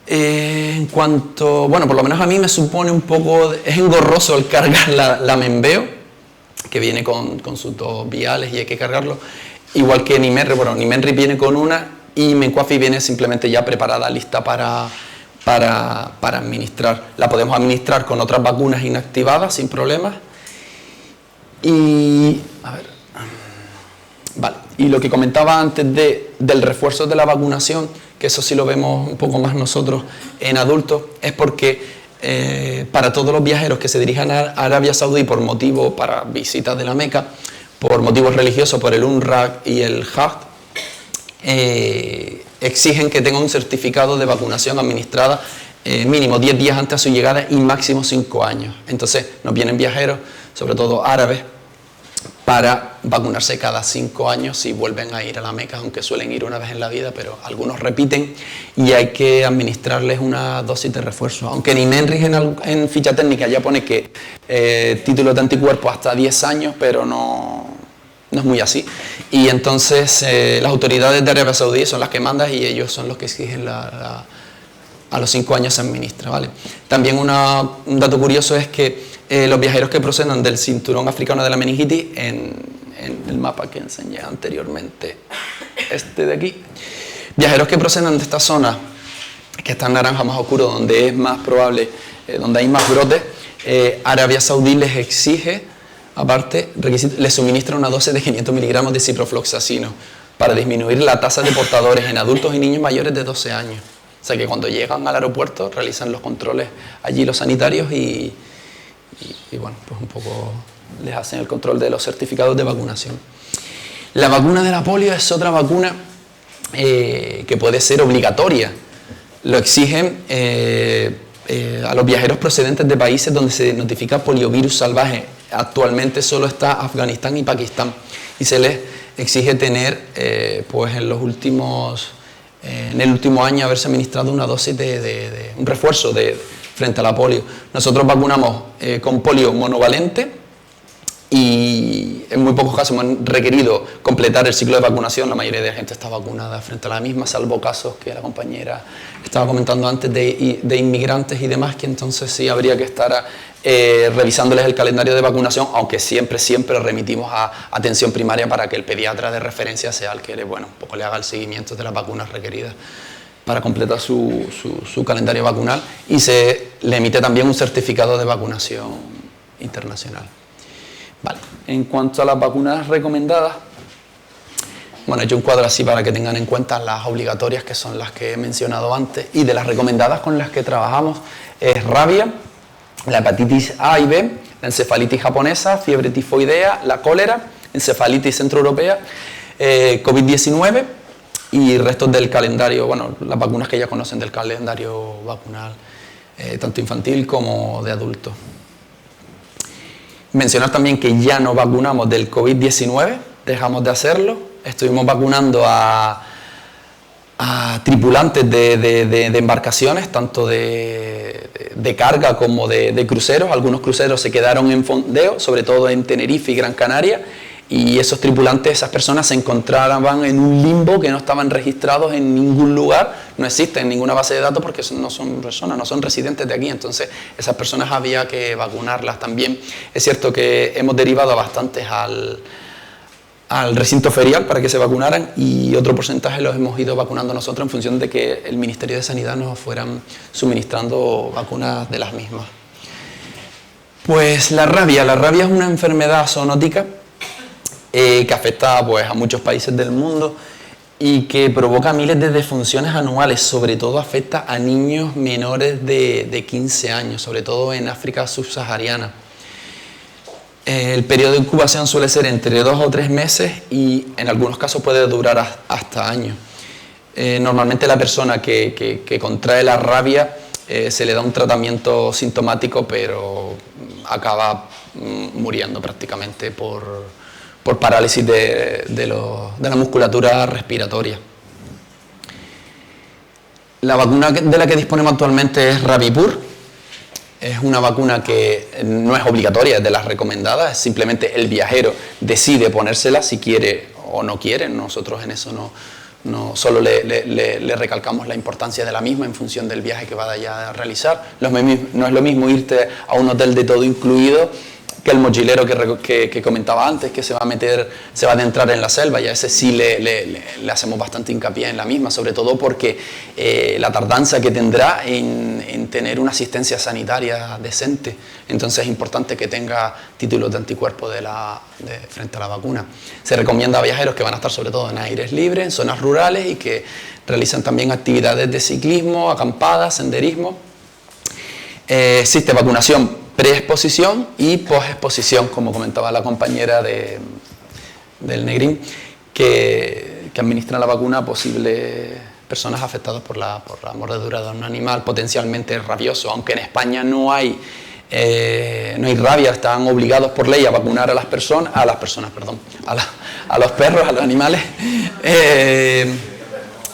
En cuanto, bueno, por lo menos a mí me supone un poco, es engorroso el cargar la Menveo, que viene con sus 2 viales y hay que cargarlo, igual que Nimenrix. Bueno, Nimenrix viene con una y Mencuafi viene simplemente ya preparada, lista para administrar. La podemos administrar con otras vacunas inactivadas sin problemas. Y, a ver, vale, y lo que comentaba antes del refuerzo de la vacunación, que eso sí lo vemos un poco más nosotros en adultos, es porque para todos los viajeros que se dirijan a Arabia Saudí para visitas de la Meca, por motivos religiosos, por el UNRWA y el Hajj, exigen que tengan un certificado de vacunación administrada mínimo 10 días antes de su llegada y máximo 5 años. Entonces nos vienen viajeros, sobre todo árabes, para vacunarse cada 5 años si vuelven a ir a la Meca, aunque suelen ir una vez en la vida, pero algunos repiten y hay que administrarles una dosis de refuerzo. Aunque Nimenrix en ficha técnica ya pone que títulos de anticuerpos hasta 10 años, pero no es muy así. Y entonces las autoridades de Arabia Saudí son las que mandan y ellos son los que exigen a los 5 años se administra, ¿vale? También un dato curioso es que los viajeros que procedan del cinturón africano de la meningitis, en el mapa que enseñé anteriormente, este de aquí, viajeros que procedan de esta zona, que está en naranja más oscuro, donde es más probable, donde hay más brotes, Arabia Saudí les exige, aparte, les suministra una dosis de 500 miligramos de ciprofloxacino para disminuir la tasa de portadores en adultos y niños mayores de 12 años. O sea que cuando llegan al aeropuerto realizan los controles allí los sanitarios y bueno, pues un poco les hacen el control de los certificados de vacunación. La vacuna de la polio es otra vacuna que puede ser obligatoria. Lo exigen a los viajeros procedentes de países donde se notifica poliovirus salvaje. Actualmente solo está Afganistán y Pakistán y se les exige tener pues en el último año haberse administrado una dosis de un refuerzo frente a la polio. Nosotros vacunamos con polio monovalente y en muy pocos casos hemos requerido completar el ciclo de vacunación. La mayoría de la gente está vacunada frente a la misma, salvo casos que la compañera estaba comentando antes de inmigrantes y demás, que entonces sí habría que estar revisándoles el calendario de vacunación, aunque siempre remitimos a atención primaria para que el pediatra de referencia sea el que un poco le haga el seguimiento de las vacunas requeridas para completar su calendario vacunal, y se le emite también un certificado de vacunación internacional. Vale. En cuanto a las vacunas recomendadas, bueno, he hecho un cuadro así para que tengan en cuenta las obligatorias, que son las que he mencionado antes, y de las recomendadas con las que trabajamos es rabia, la hepatitis A y B, la encefalitis japonesa, fiebre tifoidea, la cólera, encefalitis centroeuropea, COVID-19 y restos del calendario, bueno, las vacunas que ya conocen del calendario vacunal, tanto infantil como de adultos. Mencionar también que ya no vacunamos del COVID-19, dejamos de hacerlo. Estuvimos vacunando a tripulantes de embarcaciones, tanto de carga como de cruceros. Algunos cruceros se quedaron en fondeo, sobre todo en Tenerife y Gran Canaria, y esos tripulantes, esas personas se encontraban en un limbo, que no estaban registrados en ningún lugar, no existen en ninguna base de datos porque no son personas, no son residentes de aquí. Entonces esas personas había que vacunarlas también. Es cierto que hemos derivado a bastantes al recinto ferial para que se vacunaran, y otro porcentaje los hemos ido vacunando nosotros en función de que el Ministerio de Sanidad nos fueran suministrando vacunas de las mismas. Pues la rabia es una enfermedad zoonótica que afecta pues, a muchos países del mundo y que provoca miles de defunciones anuales. Sobre todo afecta a niños menores de 15 años, sobre todo en África subsahariana. El periodo de incubación suele ser entre 2 o 3 meses y en algunos casos puede durar hasta años. Normalmente la persona que contrae la rabia se le da un tratamiento sintomático, pero acaba muriendo prácticamente por parálisis de la musculatura respiratoria. La vacuna de la que disponemos actualmente es Rabipur. Es una vacuna que no es obligatoria, es de las recomendadas, es simplemente el viajero decide ponérsela si quiere o no quiere. Nosotros en eso no solo le recalcamos la importancia de la misma en función del viaje que vaya a realizar. No es lo mismo irte a un hotel de todo incluido que el mochilero que comentaba antes, que se va a adentrar en la selva, y a ese sí le hacemos bastante hincapié en la misma, sobre todo porque la tardanza que tendrá en tener una asistencia sanitaria decente. Entonces es importante que tenga títulos de anticuerpo frente a la vacuna. Se recomienda a viajeros que van a estar sobre todo en aires libres, en zonas rurales, y que realizan también actividades de ciclismo, acampadas, senderismo. Existe vacunación preexposición y posexposición, como comentaba la compañera del Negrín, que administra la vacuna a posibles personas afectadas por la mordedura de un animal potencialmente rabioso. Aunque en España no hay rabia, están obligados por ley a vacunar a los perros, a los animales.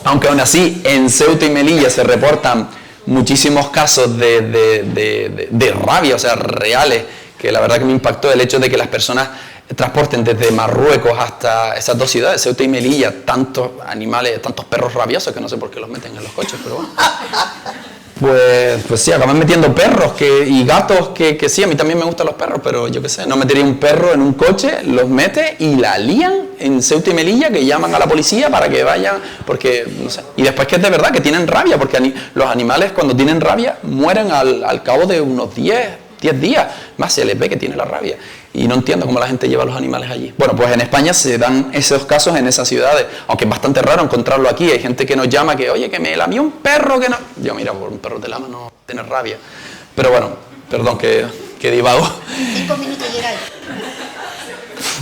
Aunque aún así en Ceuta y Melilla se reportan muchísimos casos de rabia, o sea, reales, que la verdad que me impactó el hecho de que las personas transporten desde Marruecos hasta esas dos ciudades, Ceuta y Melilla, tantos animales, tantos perros rabiosos, que no sé por qué los meten en los coches, pero bueno. Pues sí, acaban metiendo perros y gatos, que sí, a mí también me gustan los perros, pero yo qué sé, no metería un perro en un coche, los mete y la lían en Ceuta y Melilla, que llaman a la policía para que vayan, porque, no sé, y después que es de verdad, que tienen rabia, porque los animales cuando tienen rabia mueren al cabo de unos 10 días, más se les ve que tiene la rabia. Y no entiendo cómo la gente lleva a los animales allí. Bueno, pues en España se dan esos casos en esas ciudades, aunque es bastante raro encontrarlo aquí. Hay gente que nos llama que, oye, que me lamió un perro que no... Yo, mira, por un perro te lama no tener rabia. Pero bueno, perdón que divago. 5 minutos llegáis.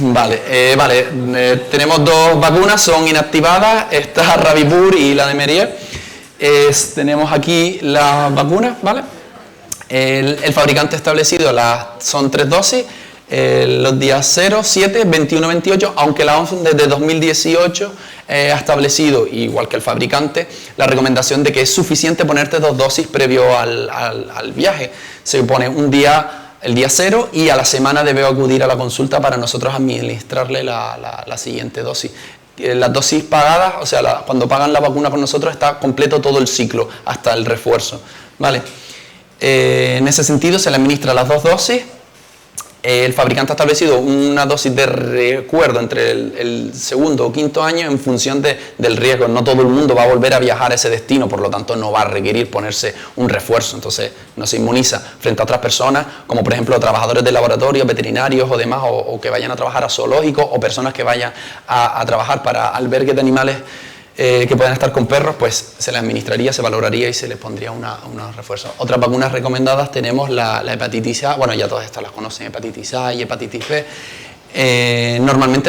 Vale, tenemos 2 vacunas, son inactivadas, esta Rabipur y la de Merier. Tenemos aquí las vacunas, ¿vale? El fabricante establecido son 3 dosis. Los días 0, 7, 21, 28, aunque la OMS desde 2018 ha establecido, igual que el fabricante, la recomendación de que es suficiente ponerte 2 dosis previo al viaje. Se pone el día 0 y a la semana debe acudir a la consulta para nosotros administrarle la siguiente dosis. Las dosis pagadas, o sea, cuando pagan la vacuna con nosotros está completo todo el ciclo, hasta el refuerzo, ¿vale? En ese sentido se le administra las 2 dosis. El fabricante ha establecido una dosis de recuerdo entre el segundo o quinto año en función del riesgo. No todo el mundo va a volver a viajar a ese destino, por lo tanto no va a requerir ponerse un refuerzo, entonces no se inmuniza frente a otras personas, como por ejemplo trabajadores de laboratorios, veterinarios o demás, o que vayan a trabajar a zoológicos, o personas que vayan a trabajar para albergues de animales que puedan estar con perros, pues se les administraría, se valoraría y se les pondría unos refuerzos. Otras vacunas recomendadas tenemos la hepatitis A, bueno, ya todas estas las conocen, hepatitis A y hepatitis B. Normalmente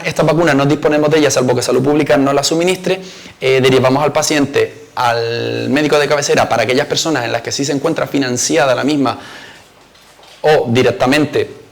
estas vacunas no disponemos de ellas, salvo que Salud Pública no las suministre. Derivamos al paciente al médico de cabecera para aquellas personas en las que sí se encuentra financiada la misma, o directamente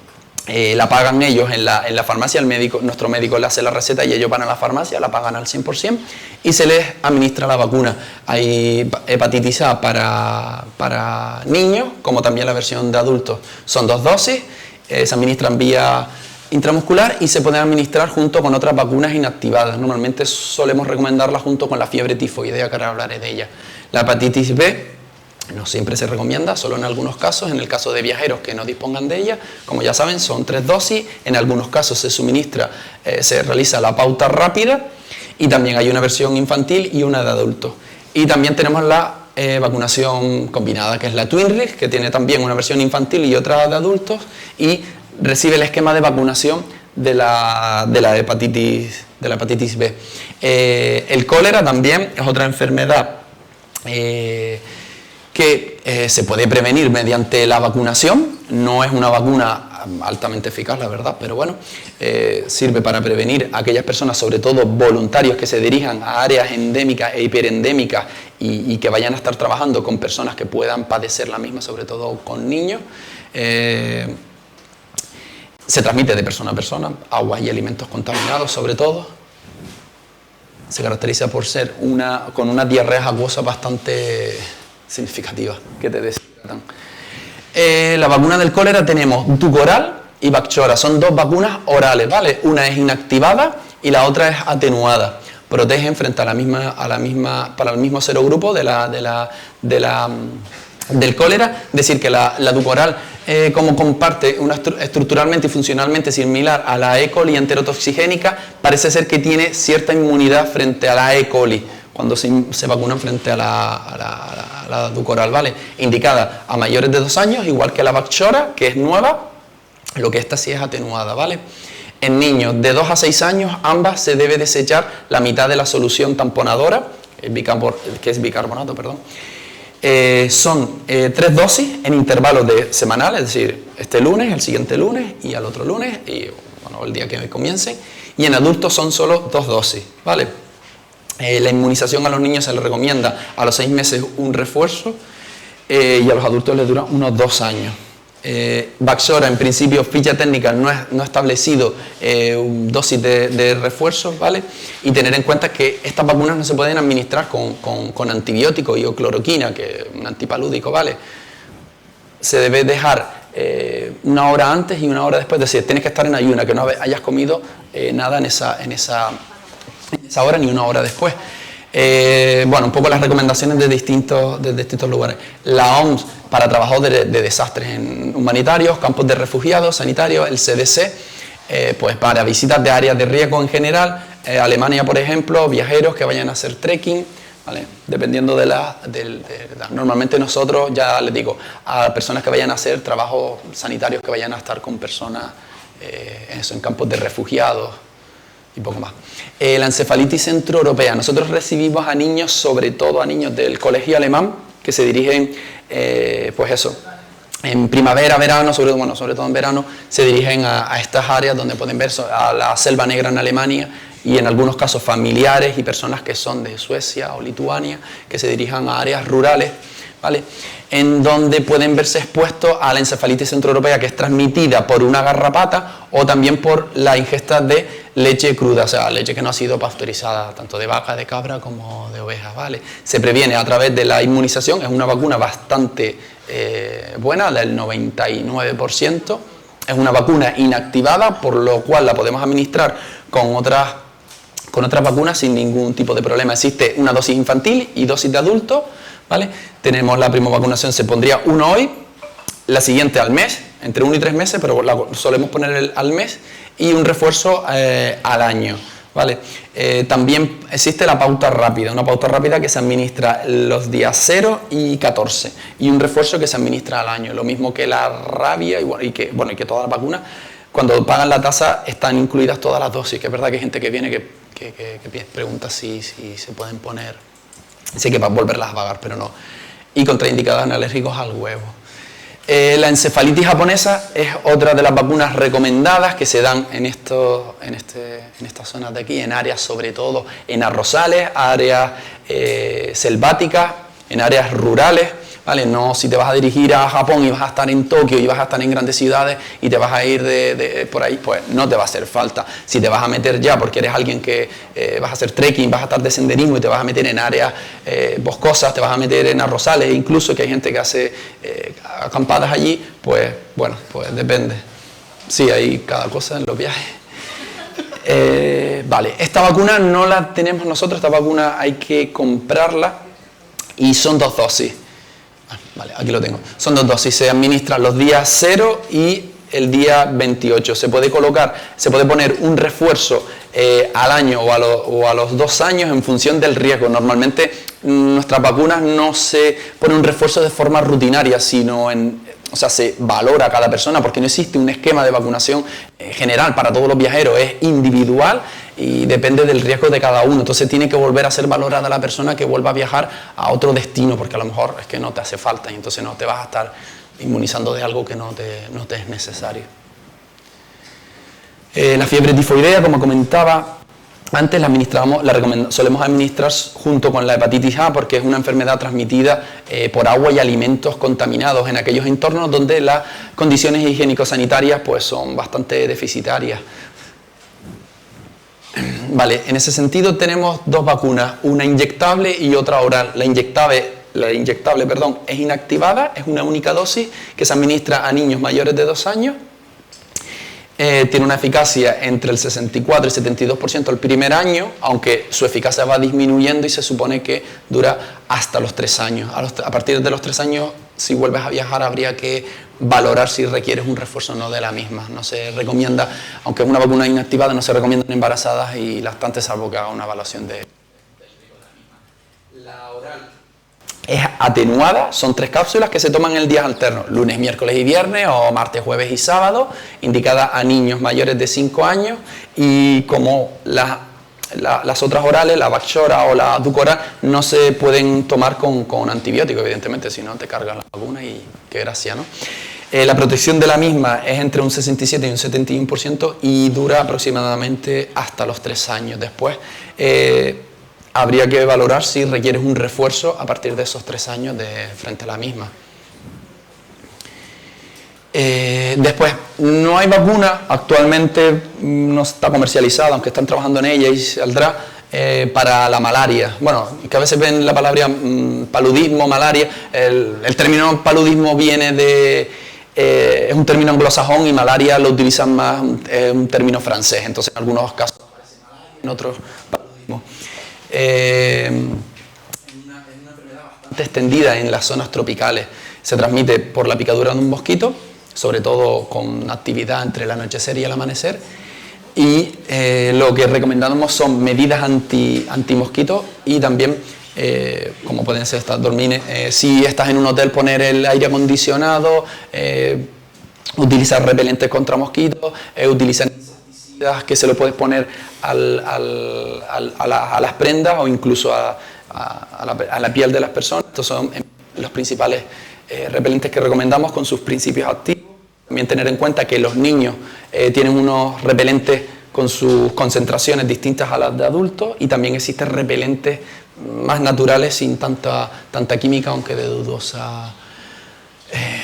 la pagan ellos en la farmacia. Nuestro médico le hace la receta y ellos van a la farmacia, la pagan al 100% y se les administra la vacuna. Hay hepatitis A para niños, como también la versión de adultos. Son 2 dosis, se administran vía intramuscular y se pueden administrar junto con otras vacunas inactivadas. Normalmente solemos recomendarla junto con la fiebre tifoidea, que ahora hablaré de ella. La hepatitis B no siempre se recomienda, solo en algunos casos. En el caso de viajeros que no dispongan de ella, como ya saben, son 3 dosis. En algunos casos se suministra, se realiza la pauta rápida, y también hay una versión infantil y una de adultos. Y también tenemos la vacunación combinada, que es la Twinrix, que tiene también una versión infantil y otra de adultos, y recibe el esquema de vacunación de la hepatitis B. El cólera también es otra enfermedad que se puede prevenir mediante la vacunación. No es una vacuna altamente eficaz, la verdad, pero bueno, sirve para prevenir a aquellas personas, sobre todo voluntarios, que se dirijan a áreas endémicas e hiperendémicas y que vayan a estar trabajando con personas que puedan padecer la misma, sobre todo con niños. Se transmite de persona a persona, aguas y alimentos contaminados sobre todo. Se caracteriza por ser con unas diarreas acuosas bastante significativas que te deshidratan. La vacuna del cólera tenemos Dukoral y Bacchora, son 2 vacunas orales, ¿vale? Una es inactivada y la otra es atenuada. Protegen frente a para el mismo serogrupo del cólera. Es decir, que la Dukoral, como comparte estructuralmente y funcionalmente similar a la E. coli enterotoxigénica, parece ser que tiene cierta inmunidad frente a la E. coli cuando se vacunan frente a la Dukoral, ¿vale? Indicada a mayores de 2 años, igual que la Bacchora, que es nueva, lo que esta sí es atenuada, ¿vale? En niños de 2 a 6 años, ambas se debe desechar la mitad de la solución tamponadora, que es bicarbonato, perdón. Son 3 dosis en intervalos semanales, es decir, este lunes, el siguiente lunes y al otro lunes, y bueno, el día que comiencen. Y en adultos son solo 2 dosis, ¿vale? La inmunización a los niños se les recomienda a los 6 meses un refuerzo, y a los adultos les dura unos 2 años. Bacchora, en principio, ficha técnica no ha establecido dosis de refuerzos, ¿vale? Y tener en cuenta que estas vacunas no se pueden administrar con antibióticos y o cloroquina, que es un antipalúdico, ¿vale? Se debe dejar 1 hora antes y 1 hora después, es decir, tienes que estar en ayuna, que no hayas comido nada en esa hora ni 1 hora después. Bueno, un poco las recomendaciones de distintos lugares. La OMS para trabajadores de desastres humanitarios, campos de refugiados, sanitarios, el CDC, pues para visitas de áreas de riesgo en general, Alemania, por ejemplo, viajeros que vayan a hacer trekking, ¿vale? Dependiendo normalmente nosotros, ya les digo, a personas que vayan a hacer trabajos sanitarios, que vayan a estar con personas en campos de refugiados y poco más. La encefalitis centroeuropea. Nosotros recibimos a niños, sobre todo a niños del colegio alemán, que se dirigen, pues eso, en primavera, verano, sobre todo en verano, se dirigen a estas áreas donde pueden ver a la Selva Negra en Alemania, y en algunos casos familiares y personas que son de Suecia o Lituania, que se dirijan a áreas rurales, ¿vale? En donde pueden verse expuestos a la encefalitis centroeuropea, que es transmitida por una garrapata o también por la ingesta de leche cruda, o sea, leche que no ha sido pasteurizada, tanto de vaca, de cabra como de oveja, ¿vale? Se previene a través de la inmunización, es una vacuna bastante buena, del 99%, es una vacuna inactivada, por lo cual la podemos administrar con otras vacunas sin ningún tipo de problema. Existe una dosis infantil y dosis de adultos, ¿vale? Tenemos la primera vacunación, se pondría 1 hoy, la siguiente al mes, entre 1 y 3 meses, pero solemos poner al mes, y un refuerzo al año, ¿vale? También existe la pauta rápida, una pauta rápida que se administra los días 0 y 14, y un refuerzo que se administra al año, lo mismo que la rabia y que todas las vacunas. Cuando pagan la tasa están incluidas todas las dosis, que es verdad que hay gente que viene que pregunta si se pueden poner, si hay que volverlas a pagar, pero no. Y contraindicadas en alérgicos al huevo. La encefalitis japonesa es otra de las vacunas recomendadas que se dan en estas zonas de aquí, en áreas sobre todo en arrozales, áreas selváticas, en áreas rurales, ¿vale? No, si te vas a dirigir a Japón y vas a estar en Tokio y vas a estar en grandes ciudades y te vas a ir por ahí, pues no te va a hacer falta. Si te vas a meter ya porque eres alguien que vas a hacer trekking, vas a estar de senderismo y te vas a meter en áreas boscosas, te vas a meter en arrozales, incluso que hay gente que hace acampadas allí, pues bueno, pues depende. Sí, hay cada cosa en los viajes. Vale, esta vacuna no la tenemos nosotros, esta vacuna hay que comprarla y son 2 dosis. Vale, aquí lo tengo. Son 2 dosis, se administran los días 0 y el día 28. Se puede poner un refuerzo al año o a los 2 años en función del riesgo. Normalmente nuestras vacunas no se pone un refuerzo de forma rutinaria, sino se valora a cada persona, porque no existe un esquema de vacunación general para todos los viajeros, es individual y depende del riesgo de cada uno. Entonces tiene que volver a ser valorada la persona que vuelva a viajar a otro destino, porque a lo mejor es que no te hace falta y entonces no te vas a estar inmunizando de algo que no te es necesario. La fiebre tifoidea, como comentaba antes, solemos administrar junto con la hepatitis A, porque es una enfermedad transmitida por agua y alimentos contaminados en aquellos entornos donde las condiciones higiénico-sanitarias pues, son bastante deficitarias. Vale, en ese sentido tenemos 2 vacunas, una inyectable y otra oral. La inyectable, es inactivada, es una única dosis que se administra a niños mayores de 2 años. Tiene una eficacia entre el 64 y 72% el primer año, aunque su eficacia va disminuyendo y se supone que dura hasta los 3 años. A partir de los 3 años, si vuelves a viajar, habría que valorar si requieres un refuerzo o no de la misma. No se recomienda, aunque es una vacuna inactivada, no se recomienda en embarazadas y lactantes, salvo que haga una evaluación de... La oral es atenuada, son 3 cápsulas que se toman en días alternos, lunes, miércoles y viernes, o martes, jueves y sábado, indicada a niños mayores de 5 años, y como las otras orales, la Bacchora o la Dukoral, no se pueden tomar con antibióticos, evidentemente, si no te cargan la vacuna y qué gracia, ¿no? La protección de la misma es entre un 67 y un 71% y dura aproximadamente hasta los 3 años. Después habría que valorar si requieres un refuerzo a partir de esos 3 años frente a la misma. Después, no hay vacuna, actualmente no está comercializada, aunque están trabajando en ella y saldrá, para la malaria. Bueno, que a veces ven la palabra paludismo, malaria. El término paludismo viene es un término anglosajón y malaria lo utilizan más, es un término francés. Entonces, en algunos casos aparece malaria, en otros paludismo. Es una enfermedad bastante extendida en las zonas tropicales. Se transmite por la picadura de un mosquito, sobre todo con actividad entre el anochecer y el amanecer. Y lo que recomendamos son medidas anti-mosquitos y también, como pueden ser estas dormines, si estás en un hotel, poner el aire acondicionado, utilizar repelentes contra mosquitos, utilizar insecticidas que se lo puedes poner a las prendas o incluso a la piel de las personas. Estos son los principales repelentes que recomendamos con sus principios activos. También tener en cuenta que los niños tienen unos repelentes con sus concentraciones distintas a las de adultos y también existen repelentes más naturales sin tanta química, aunque de dudosa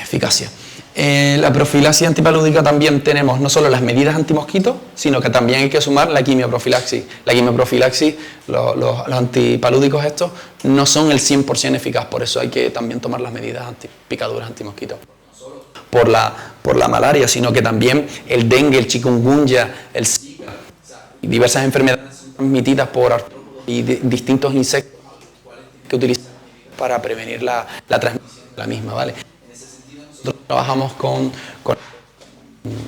eficacia. La profilaxis antipalúdica también tenemos no solo las medidas antimosquitos, sino que también hay que sumar la quimioprofilaxis. La quimioprofilaxis, los antipalúdicos estos, no son el 100% eficaz, por eso hay que también tomar las medidas antipicaduras, antimosquitos. Por la malaria, sino que también el dengue, el chikungunya, el Zika y diversas enfermedades transmitidas por artrópodos y distintos insectos que utilizan para prevenir la transmisión de la misma, ¿vale? En ese sentido nosotros trabajamos con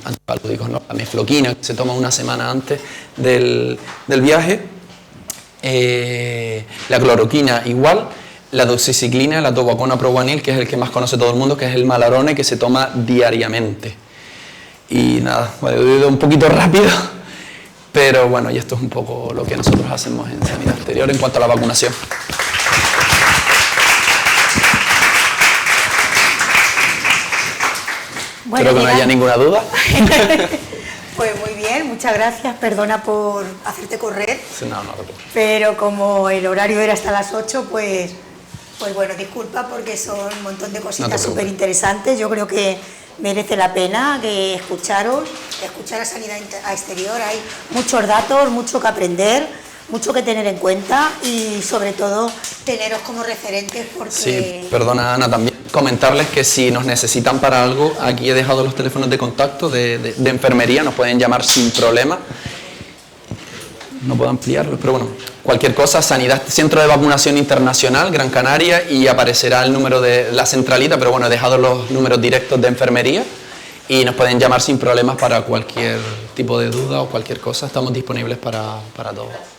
antipalúdicos, ¿no? La mefloquina, que se toma una semana antes del viaje, la cloroquina igual, la doxiciclina, la tobacona provanil, que es el que más conoce todo el mundo, que es el Malarone, que se toma diariamente. Y nada, bueno, he ido un poquito rápido, pero bueno, y esto es un poco lo que nosotros hacemos en Sanidad Exterior en cuanto a la vacunación. Bueno, espero que no haya ninguna duda. Pues muy bien, muchas gracias. Perdona por hacerte correr. No, pero como el horario era hasta las 8, pues bueno, disculpa porque son un montón de cositas súper interesantes. Yo creo que merece la pena que escuchar a Sanidad Exterior. Hay muchos datos, mucho que aprender, mucho que tener en cuenta y sobre todo teneros como referentes porque... Sí, perdona Ana, también comentarles que si nos necesitan para algo, aquí he dejado los teléfonos de contacto de enfermería, nos pueden llamar sin problema. No puedo ampliarlos, pero bueno, cualquier cosa, Sanidad, Centro de Vacunación Internacional, Gran Canaria, y aparecerá el número de la centralita, pero bueno, he dejado los números directos de enfermería y nos pueden llamar sin problemas para cualquier tipo de duda o cualquier cosa, estamos disponibles para todo.